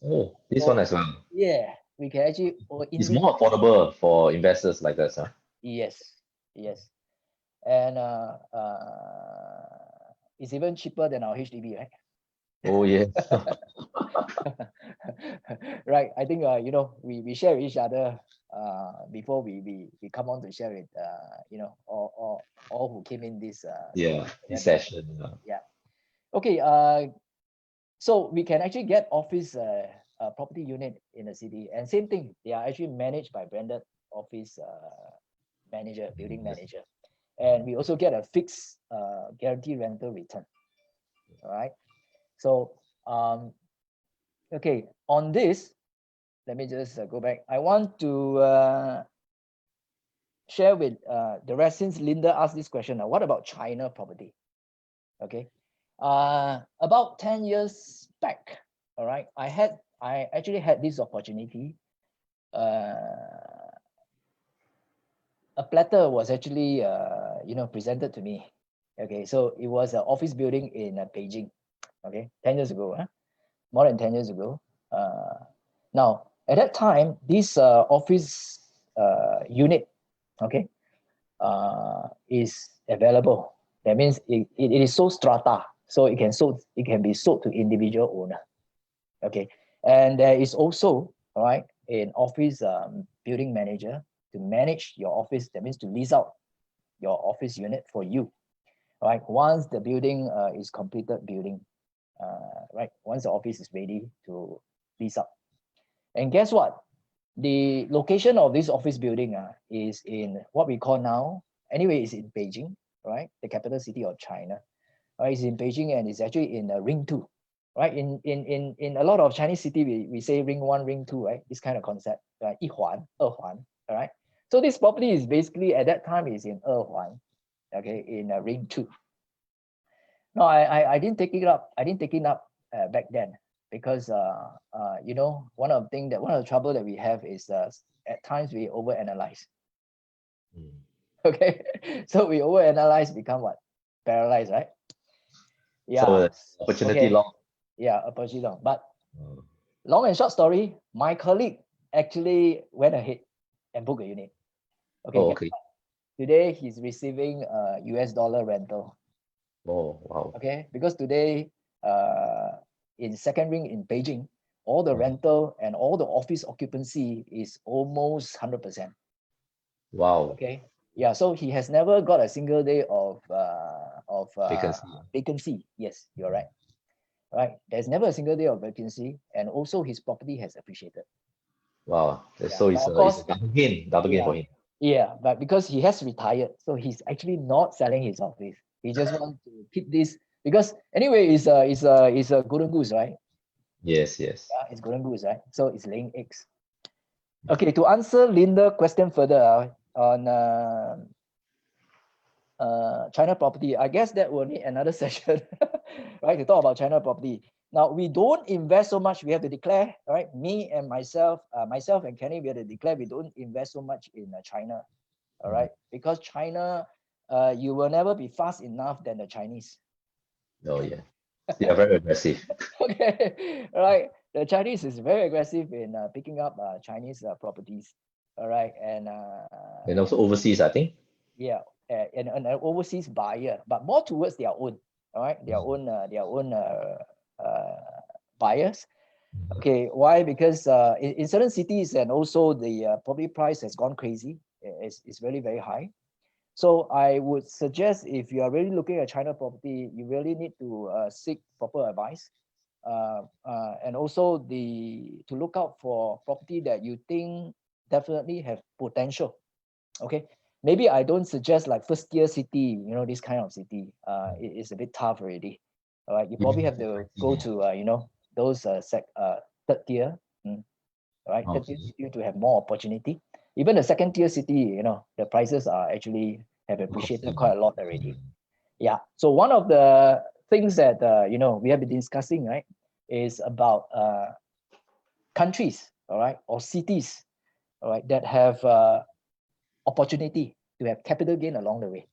Oh, this one as well. Yeah, we can actually. It's more affordable for investors like us, huh? Yes. And it's even cheaper than our HDB, right? Oh yes. Right. I think we share with each other before we come on to share with all who came in this this session. Yeah. Okay. So we can actually get office property unit in the city, and same thing, they are actually managed by branded office manager, building manager, and we also get a fixed guaranteed rental return. All right. So okay, on this, let me just go back. I want to share with the rest, since Linda asked this question. What about China property? Okay. About 10 years back, all right, I actually had this opportunity. A platter was actually presented to me. Okay, so it was an office building in Beijing. Okay, 10 years ago, more than 10 years ago. Now at that time, this office unit, is available. That means it is so strata. So it can be sold to individual owner. Okay, and there is also, all right, an office building manager to manage your office. That means to lease out your office unit for you, right? Once the building is completed building, right? Once the office is ready to lease out. And guess what? The location of this office building is in what we call now, anyway, it's in Beijing, right? The capital city of China. Right? It's in Beijing and it's actually in Ring 2. Right? In a lot of Chinese city, we say Ring 1, Ring 2, right? This kind of concept, right? 一环, 二环, all right? So this property is basically, at that time, is in 二环, okay, in Ring 2. No, I didn't take it up. I didn't take it up back then because you know, one of the trouble that we have is at times we overanalyze. Okay, so we overanalyze, become what? Paralyzed, right? Yeah. So opportunity okay. long. Yeah, opportunity long. But long and short story, my colleague actually went ahead and booked a unit. Okay. Oh, okay. Today he's receiving US dollar rental. Oh, wow. Okay, because today in second ring in Beijing, all the rental and all the office occupancy is almost 100%. Wow. Okay. Yeah, so he has never got a single day of vacancy. Yes, you're right. Right. There's never a single day of vacancy, and also his property has appreciated. Wow. Yeah, So it's of a course, double gain for him. Yeah, but because he has retired, so he's actually not selling his office. He just wants to keep this because anyway, it's a golden goose, right? Yes. Yeah, it's golden goose, right? So it's laying eggs. Okay, to answer Linda question further on China property, I guess that will need another session, right? To talk about China property. Now we don't invest so much. We have to declare, right? Me and myself and Kenny, we have to declare we don't invest so much in China, all right? Because China, you will never be fast enough than the Chinese. Oh yeah, they are very aggressive. Okay, right. The Chinese is very aggressive in picking up Chinese properties, all right, and also overseas, I think. Yeah, and an overseas buyer, but more towards their own, all right, their own buyers. Okay, why? Because in certain cities and also the property price has gone crazy. It's really very high. So I would suggest if you are really looking at China property, you really need to seek proper advice, and also to look out for property that you think definitely have potential. Okay, maybe I don't suggest like first tier city, you know, this kind of city. It is a bit tough already. All right, you probably have to go to you know, those third tier, right? Third tier city to have more opportunity. Even the second tier city, you know, the prices are actually have appreciated quite a lot already. Yeah. So one of the things that you know, we have been discussing, right, is about countries, all right, or cities, all right, that have opportunity to have capital gain along the way.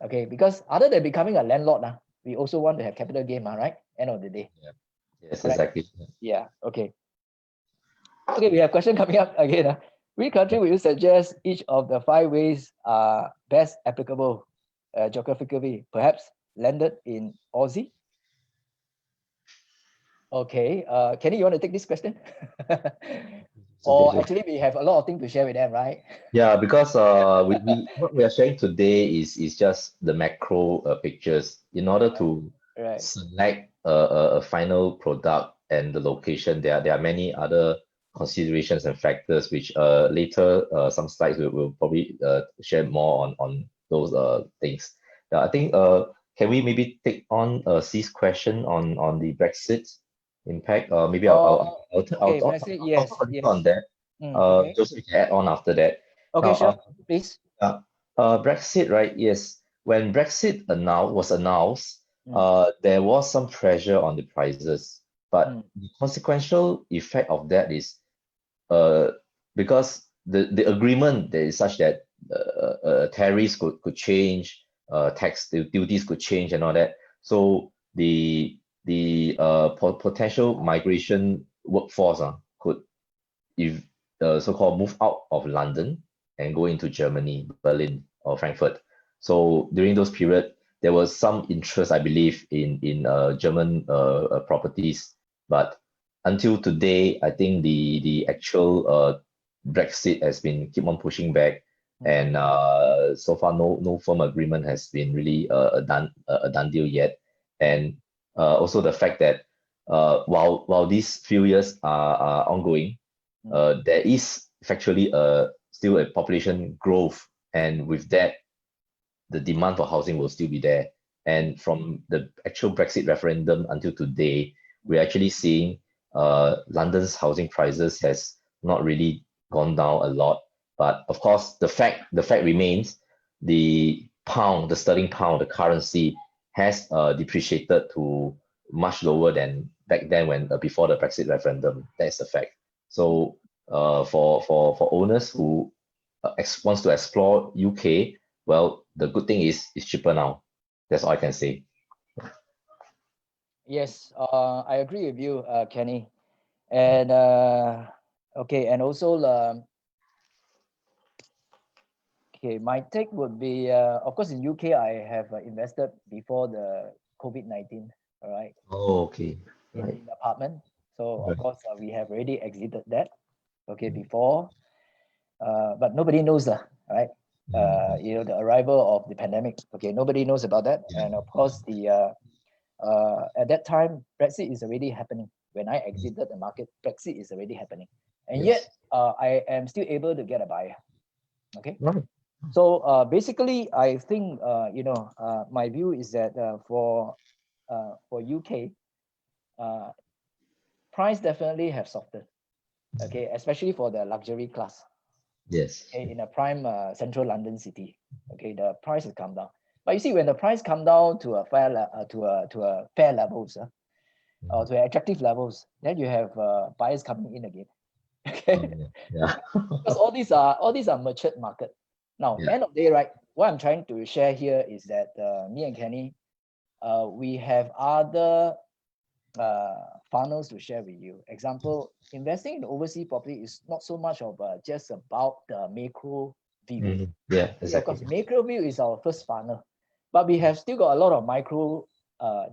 Okay, because other than becoming a landlord, we also want to have capital gain, right? End of the day. Yeah. Yes, Correct? exactly. Yeah. Okay. Okay, we have question coming up again. Which country would you suggest each of the 5 ways are best applicable geographically? Perhaps landed in Aussie? Okay, Kenny, you want to take this question? Or actually, we have a lot of things to share with them, right? Yeah, because what we are sharing today is just the macro pictures. In order to select a final product and the location, there are many other considerations and factors which later some slides will probably share more on those things. I think can we maybe take on C's question on the Brexit impact? Maybe I'll talk yes, on that. Okay. Joseph can add on after that. Okay, Now, sure, please. Brexit, right? Yes. When Brexit was announced, there was some pressure on the prices, but the consequential effect of that is because the agreement there is such that tariffs could change, tax duties could change and all that. So the potential migration workforce could, if so-called, move out of London and go into Germany, Berlin or Frankfurt. So during those period, there was some interest, I believe, in German properties, but until today, I think the actual Brexit has been keep on pushing back, and so far no firm agreement has been really a done deal yet. And also the fact that while these few years are ongoing, there is factually still a population growth, and with that, the demand for housing will still be there. And from the actual Brexit referendum until today, we're actually seeing London's housing prices has not really gone down a lot. But of course, the fact remains, the pound, the sterling pound, the currency has depreciated to much lower than back then when before the Brexit referendum. That's the fact. So for owners who wants to explore UK, well, the good thing is it's cheaper now. That's all I can say. Yes, I agree with you, Kenny. And okay, and also okay, my take would be, of course, in UK I have invested before the COVID-19. All right. Oh, okay. In Right. the apartment. So of Right. course we have already exited that. Okay, before, but nobody knows right? You know, the arrival of the pandemic. Okay, nobody knows about that. And of course, the at that time, Brexit is already happening. When I exited the market, Brexit is already happening, and Yes. yet I am still able to get a buyer. Okay. Right. So basically, I think you know, my view is that for UK, price definitely have softened. Okay, especially for the luxury class. Yes. Okay, in a prime central London city. Okay, the price has come down. But you see, when the price come down to a fair levels, or to attractive levels, then you have buyers coming in again. Okay, Yeah. because all these are matured market. Now, Yeah. end of the day, right? What I'm trying to share here is that me and Kenny, we have other funnels to share with you. Example, investing in overseas property is not so much of just about the macro view. Yeah, Of course, exactly. macro view is our first funnel, but we have still got a lot of micro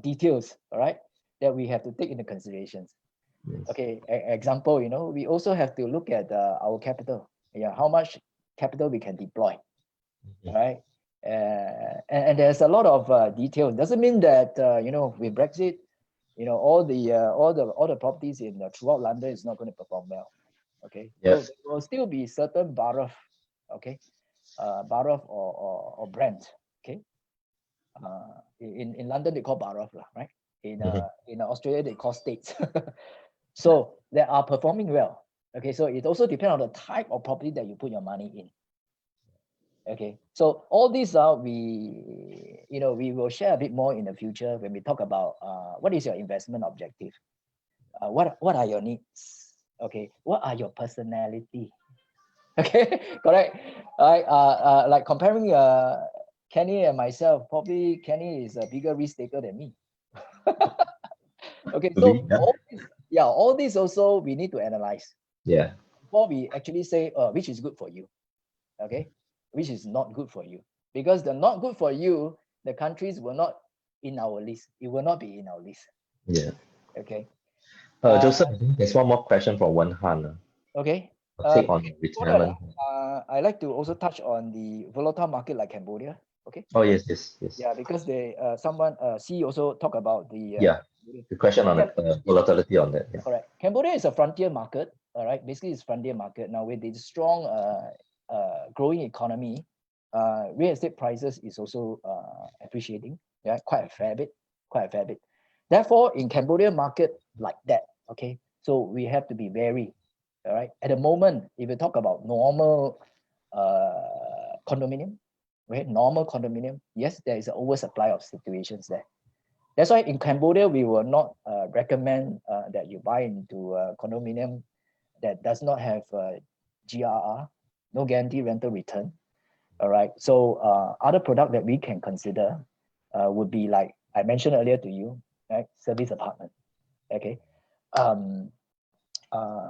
details, all right, that we have to take into considerations. Yes. Okay, example, you know, we also have to look at our capital. Yeah, how much capital we can deploy, all right? And there's a lot of detail. Doesn't mean that you know, with Brexit, you know, all the properties in throughout London is not going to perform well. Okay, Yes. so there will still be certain borough, okay, borough or brand. Okay, in London they call borough, right? In Australia they call states. So they are performing well. Okay, so it also depends on the type of property that you put your money in. Okay, so all these are we will share a bit more in the future when we talk about what is your investment objective, what are your needs, okay, what are your personality, okay, correct, right? Like comparing Kenny and myself, probably Kenny is a bigger risk taker than me. Okay, so all these also we need to analyze. Yeah. Before we actually say which is good for you, okay, which is not good for you, because the not good for you, the countries will not in our list. It will not be in our list. Yeah. Okay. Joseph, I think there's one more question from Wen Han. Okay. Take on Before that, retirement. I like to also touch on the volatile market like Cambodia. Okay. Oh yes. Yeah, because they someone C also talk about the The question on the volatility on that. Yeah. Correct. Cambodia is a frontier market. All right. Basically, it's frontier market now with the strong growing economy. Real estate prices is also appreciating. Yeah, quite a fair bit. Therefore, in Cambodia market like that, okay, so we have to be wary. All right. At the moment, if you talk about normal condominium, right? Normal condominium, yes, there is an oversupply of situations there. That's why in Cambodia, we will not recommend that you buy into a condominium that does not have GRR, no guarantee rental return. All right. So other product that we can consider would be like I mentioned earlier to you, right? Service apartment. Okay.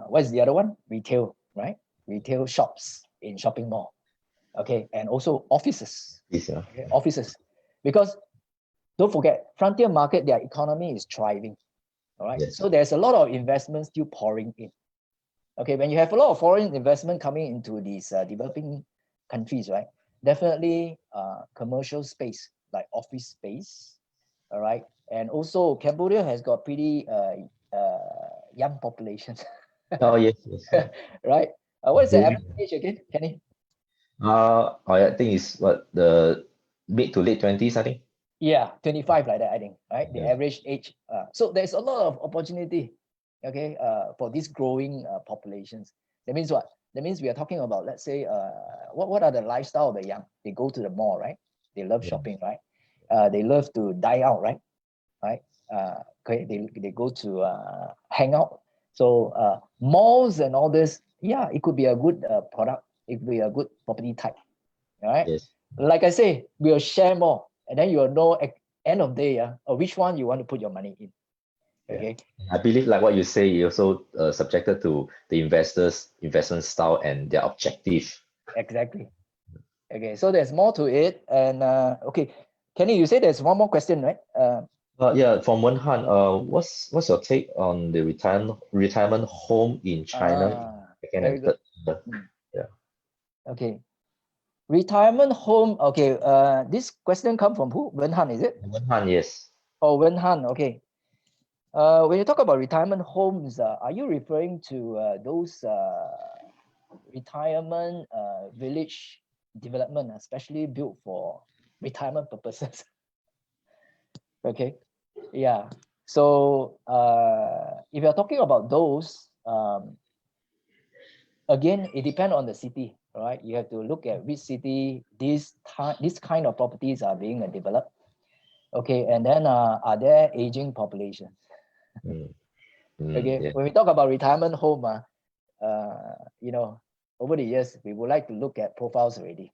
What is the other one? Retail, right? Retail shops in shopping mall. Okay, and also offices. Yes, yeah. Okay? Offices, because don't forget, frontier market, their economy is thriving. All right. Yes. So there's a lot of investment still pouring in. Okay, when you have a lot of foreign investment coming into these developing countries, right? Definitely commercial space, like office space, all right? And also Cambodia has got pretty young population, Oh, yes, yes. right? What is the Very- average age again, Kenny? I think it's what, the mid to late 20s, I think. Yeah, 25 like that, I think, right? The Yeah. average age. So there's a lot of opportunity, okay, for these growing populations. That means what? That means we are talking about, let's say, what are the lifestyle of the young? They go to the mall, right? They love Yeah. shopping, right? They love to dine out, right? Right? Okay, they go to hang out. So malls and all this, yeah, it could be a good product. It could be a good property type, all right? Yes. Like I say, we'll share more, and then you'll know at end of day, which one you want to put your money in. Yeah. Okay. I believe, like what you say, you also subjected to the investors' investment style and their objective. Exactly. Okay. So there's more to it, and okay, Kenny, you say there's one more question, right? Yeah, from Wenhan, what's your take on the retirement home in China, second Very and good. third? Mm. Yeah. Okay. Retirement home. Okay. This question come from who? Wenhan, is it? Wenhan, yes. Oh, Wenhan. Okay. When you talk about retirement homes, are you referring to those retirement village development, especially built for retirement purposes? Okay, yeah. So if you're talking about those, again, it depends on the city, right? You have to look at which city this kind of properties are being developed. Okay, and then are there aging populations? Mm, Okay, yeah. when we talk about retirement home, you know, over the years, we would like to look at profiles already.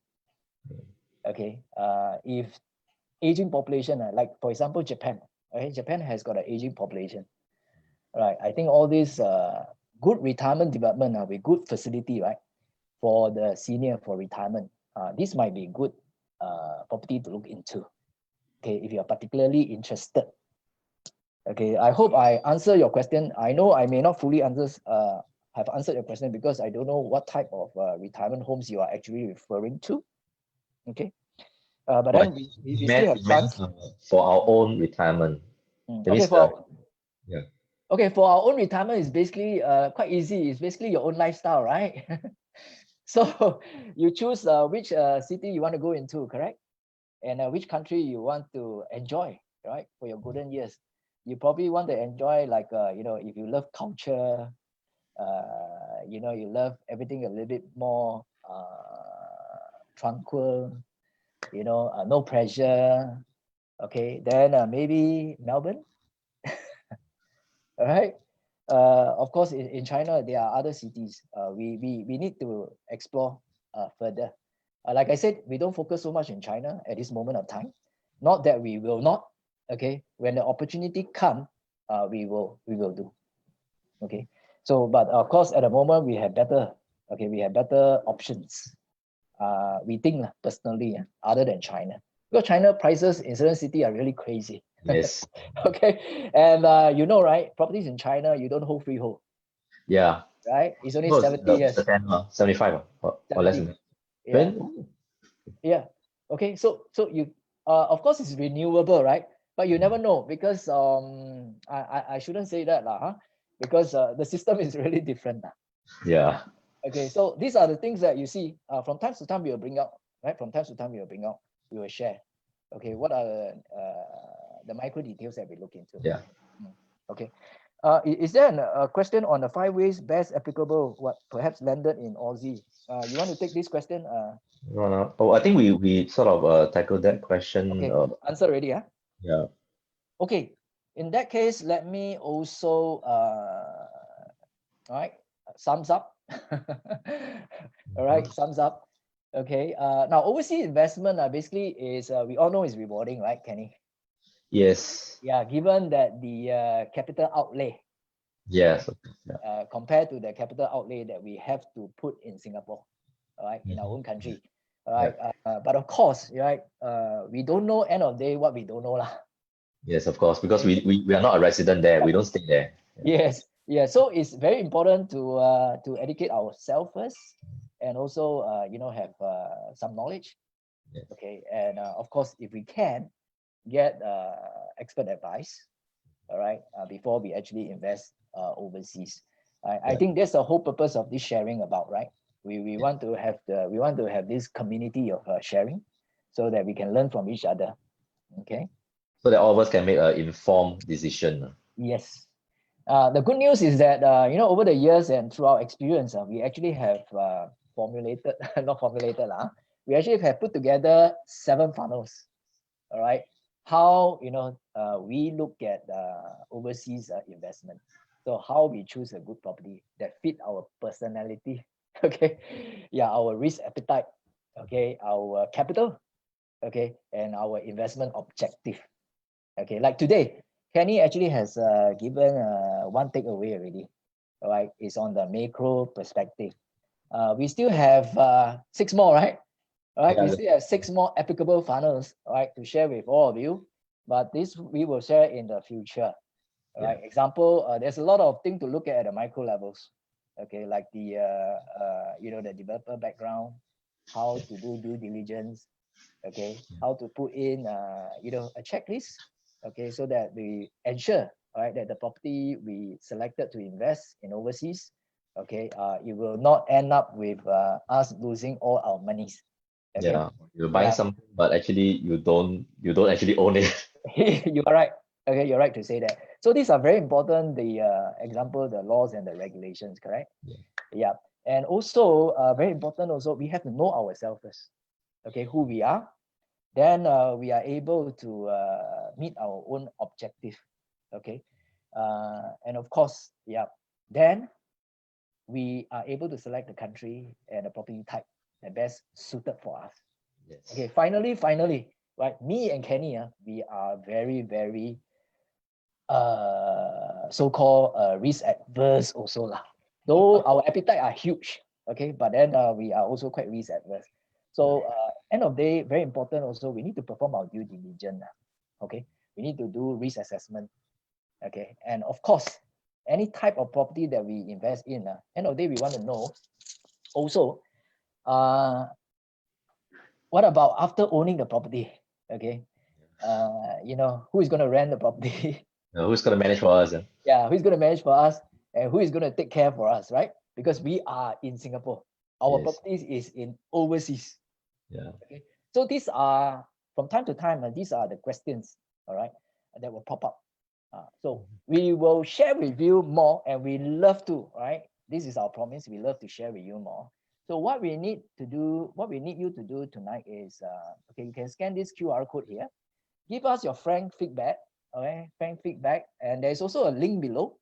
Okay, if aging population, like for example, Japan, okay, Japan has got an aging population, right? I think all these good retirement development with good facility, right, for the senior for retirement, this might be good property to look into. Okay, if you are particularly interested. Okay, I hope I answer your question. I know I may not fully have answered your question because I don't know what type of retirement homes you are actually referring to. Okay, but then we still have chance. For our own retirement. That Okay, means, yeah. Okay, for our own retirement is basically quite easy. It's basically your own lifestyle, right? So you choose which city you want to go into, correct? And which country you want to enjoy, right? For your golden years. You probably want to enjoy like, you know, if you love culture, you know, you love everything a little bit more tranquil, you know, no pressure. Okay, then maybe Melbourne. All right. Of course, in China, there are other cities. We need to explore further. Like I said, we don't focus so much in China at this moment of time. Not that we will not. Okay, when the opportunity come, we will do. Okay, so but of course, at the moment we have better. Okay, we have better options. We think personally, other than China, because China prices in certain city are really crazy. Yes. Okay, and you know, right? Properties in China, you don't hold freehold, Yeah. right? It's only No, 70 years. 75 or less than 70. that. Yeah. When? Yeah. Okay. So you of course it's renewable, right? But you never know because I shouldn't say that lah, huh? Because the system is really different. Yeah. Okay. So these are the things that you see from time to time we will bring out, right? From time to time we will bring out, we will share. Okay. What are the micro details that we look into? Yeah. Okay. Is there a question on the 5 ways best applicable, what perhaps landed in Aussie? You want to take this question? Oh, I think we sort of tackled that question. Okay, answer already, yeah? Yeah. Okay, in that case, let me also, all right, sums up. All right, sums up. Okay, now overseas investment basically is, we all know is rewarding, right, Kenny? Yes. Yeah, given that the capital outlay, Yes. Yeah. compared to the capital outlay that we have to put in Singapore, all right, in our own country, all right. But of course, right, we don't know end of day what we don't know lah. Yes, of course, because we are not a resident there. We don't stay there. Yes, yeah. So it's very important to educate ourselves first, and also have some knowledge. Yes. Okay, and of course, if we can get expert advice, all right, before we actually invest overseas. I Yeah. think that's the whole purpose of this sharing about, right? We want to have this community of sharing, so that we can learn from each other. Okay. So that all of us can make an informed decision. Yes. The good news is that over the years and through our experience, we actually have formulated, not formulated, we actually have put together 7 funnels. All right, how we look at overseas investment. So how we choose a good property that fit our personality. Okay, yeah, our risk appetite. Okay, our capital. Okay, and our investment objective. Okay, like today, Kenny actually has given one takeaway already. All right, it's on the macro perspective. We still have 6 more, right? All right, Yeah, we still have 6 more applicable funnels, all right, to share with all of you. But this we will share in the future. All right. Example, there's a lot of things to look at the micro levels. Okay, like the the developer background, how to do due diligence. Okay, how to put in a checklist. Okay, so that we ensure, all right, that the property we selected to invest in overseas, okay, it will not end up with us losing all our monies. Okay. Yeah, you're buying Yeah. something, but actually you don't actually own it. You are right. Okay, you're right to say that. So these are very important. The example, the laws and the regulations, correct? Yeah. And also very important. Also, we have to know ourselves first. Okay, who we are. Then we are able to meet our own objective. Okay, and of course, yeah. Then we are able to select the country and the property type that best suited for us. Yes. Okay, finally, right? Me and Kenny, we are very, very so-called risk adverse also lah. Though our appetite are huge, okay, but then we are also quite risk adverse. So end of day, very important also, we need to perform our due diligence. Okay, we need to do risk assessment. Okay, and of course, any type of property that we invest in, end of the day, we want to know also, what about after owning the property? Okay, who is going to rent the property? Who's gonna manage for us? Yeah, who's going to manage for us, and who is going to take care for us, right? Because we are in Singapore, our Yes. properties is in overseas. Yeah. Okay, so these are from time to time, these are the questions, all right, that will pop up. So we will share with you more, and we love to, right? This is our promise. We love to share with you more. So what we need you to do tonight is, okay, you can scan this QR code here. Give us your frank feedback, okay? Frank feedback, and there's also a link below.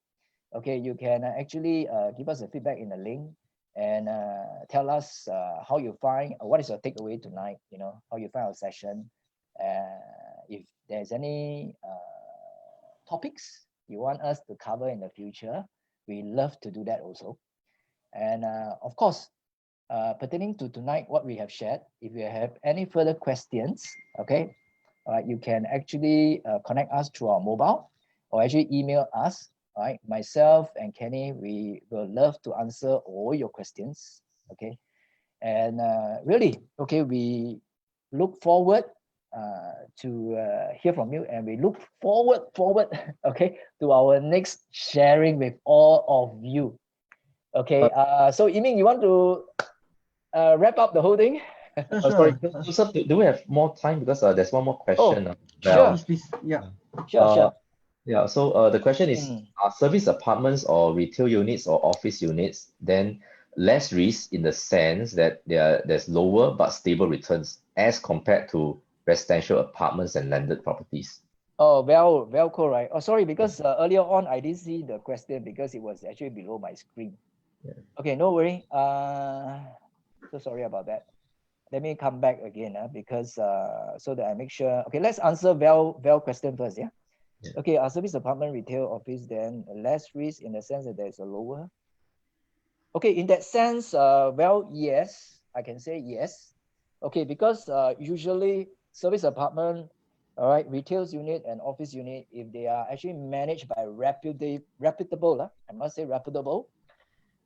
Okay, you can actually give us a feedback in the link and tell us how you find, what is your takeaway tonight, how you find our session. If there's any topics you want us to cover in the future, we love to do that also. And of course, pertaining to tonight, what we have shared, if you have any further questions, okay, you can actually connect us through our mobile or actually email us. All right, myself and Kenny, we will love to answer all your questions. Okay, and really, okay, we look forward to hear from you, and we look forward, okay, to our next sharing with all of you. Okay, so Yiming, you want to wrap up the whole thing? Sorry, Joseph, do we have more time? Because there's one more question. Sure. Please. Yeah. Sure. Yeah, so the question is, Mm. are service apartments or retail units or office units then less risk in the sense that there's lower but stable returns as compared to residential apartments and landed properties? Oh, Velcro, right? Oh, sorry, because earlier on I didn't see the question because it was actually below my screen. Yeah. Okay, no worry. So sorry about that. Let me come back again, because so that I make sure. Okay, let's answer Val question first, yeah? Yeah. Okay, our service apartment, retail, office, then less risk in the sense that there's a lower. Okay, in that sense, well, yes, I can say yes. Okay, because usually service apartment, all right, retail unit and office unit, if they are actually managed by reputable, I must say reputable,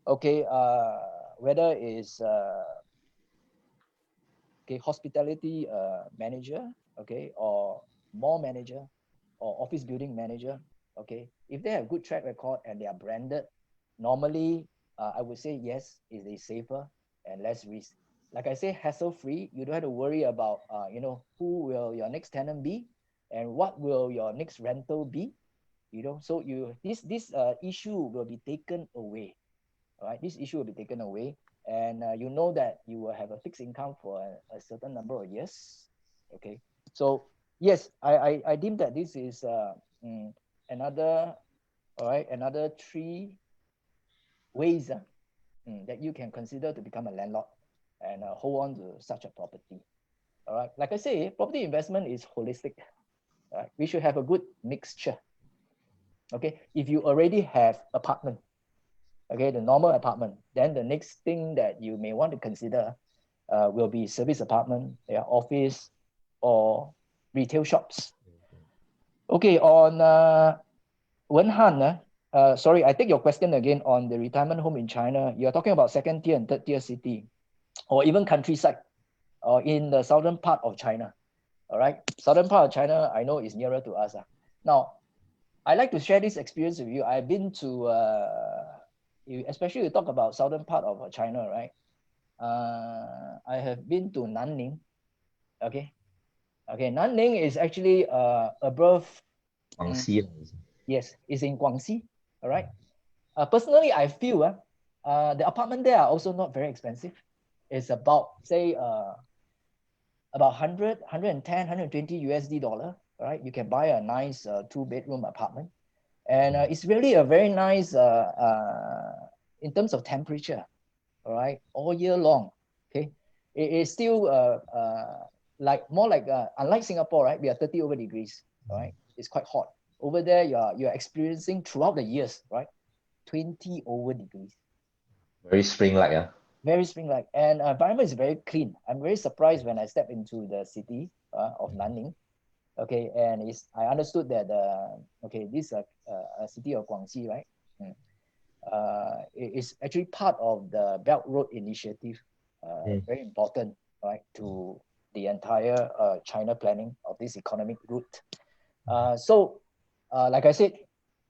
okay, whether it's okay, hospitality manager, okay, or mall manager, or office building manager, okay, if they have good track record and they are branded, normally I would say yes, it is safer and less risk. Like I say, hassle-free. You don't have to worry about you know, who will your next tenant be and what will your next rental be. You know, so this issue will be taken away. All right, this issue will be taken away, and you know that you will have a fixed income for a certain number of years. Okay, so yes, I deem that this is another, all right, another 3 ways that you can consider to become a landlord and hold on to such a property. All right, like I say, property investment is holistic. All right, we should have a good mixture. Okay, if you already have apartment, okay, the normal apartment, then the next thing that you may want to consider will be service apartment, office, or retail shops. Okay, on Wen Han, sorry, I take your question again on the retirement home in China. You're talking about second tier and third tier city, or even countryside, or in the southern part of China. All right, southern part of China, I know is nearer to us. Now, I like to share this experience with you. I've been to, especially you talk about southern part of China, right? I have been to Nanning. Okay, Nanning is actually above. Guangxi. Yes, it's in Guangxi. All right. Personally, I feel the apartment there are also not very expensive. It's about, say, about 100, 110, 120 USD dollar. All right, you can buy a nice 2-bedroom apartment, and it's really a very nice in terms of temperature. All right, all year long. Okay, it is still like more like unlike Singapore, right? We are 30 over degrees. All right, it's quite hot over there. You're experiencing throughout the years, right? 20 over degrees. Very spring-like, yeah. Very spring-like, and environment is very clean. I'm very surprised when I step into the city of Nanning. Okay, and I understood that okay, this city of Guangxi, right? It is actually part of the Belt Road Initiative. Very important, right, to the entire China planning of this economic route. So, like I said,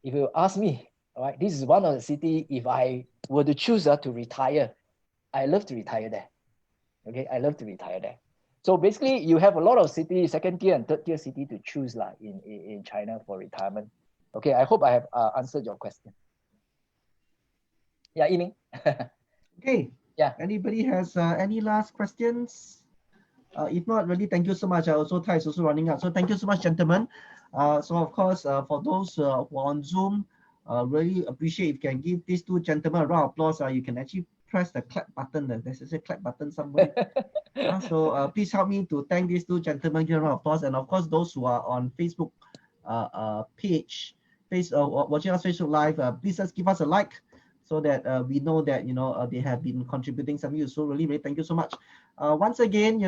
if you ask me, all right, this is one of the city. If I were to choose to retire, I love to retire there. Okay, I love to retire there. So basically, you have a lot of city, second tier and third tier city to choose in China for retirement. Okay, I hope I have answered your question. Yeah, Yiming. Okay. Yeah. Anybody has any last questions? If not, really, thank you so much. Also, time is also running out. So thank you so much, gentlemen. So of course, for those who are on Zoom, really appreciate if you can give these 2 gentlemen a round of applause. You can actually press the clap button. There's a clap button somewhere. So please help me to thank these 2 gentlemen. Give a round of applause. And of course, those who are on Facebook page, watching us Facebook Live, please just give us a like, so that we know that they have been contributing some use. So really thank you so much. Once again,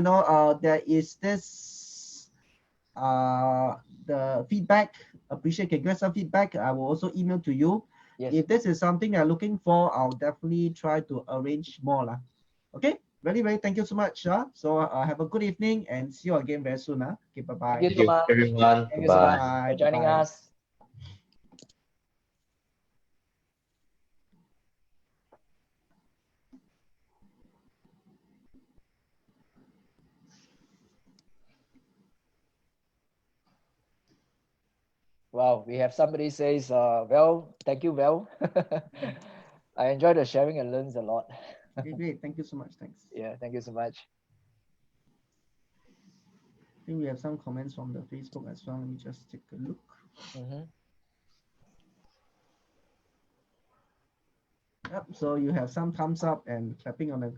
there is this the feedback. Appreciate, can get some feedback. I will also email to you. Yes. If this is something you're looking for, I'll definitely try to arrange more. Okay, very thank you so much. So have a good evening and see you again very soon. Okay, bye-bye. Thank you so much, everyone. Thank you so much for joining us. Wow, we have somebody says, well, thank you, Val. I enjoyed the sharing and learns a lot. Okay, great. Thank you so much. Thanks. Yeah, thank you so much. I think we have some comments from the Facebook as well. Let me just take a look. Yep, so you have some thumbs up and clapping on the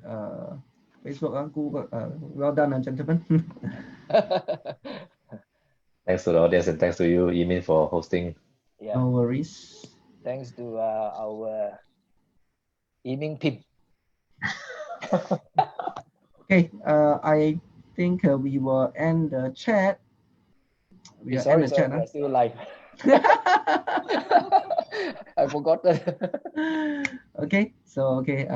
Facebook. Google, well done, gentlemen. Thanks to the audience and thanks to you, Yimin, for hosting. Yeah. No worries. Thanks to our Yiming Pim. Okay, I think we will end the chat. We are sorry, end the sir, chat. we are still live. I forgot that. Okay, so okay,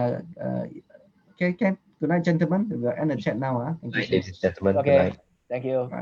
okay, Ken. Good night, gentlemen. We will end the chat now. Thank you. Ladies and gentlemen, good Okay, night. thank you. Bye.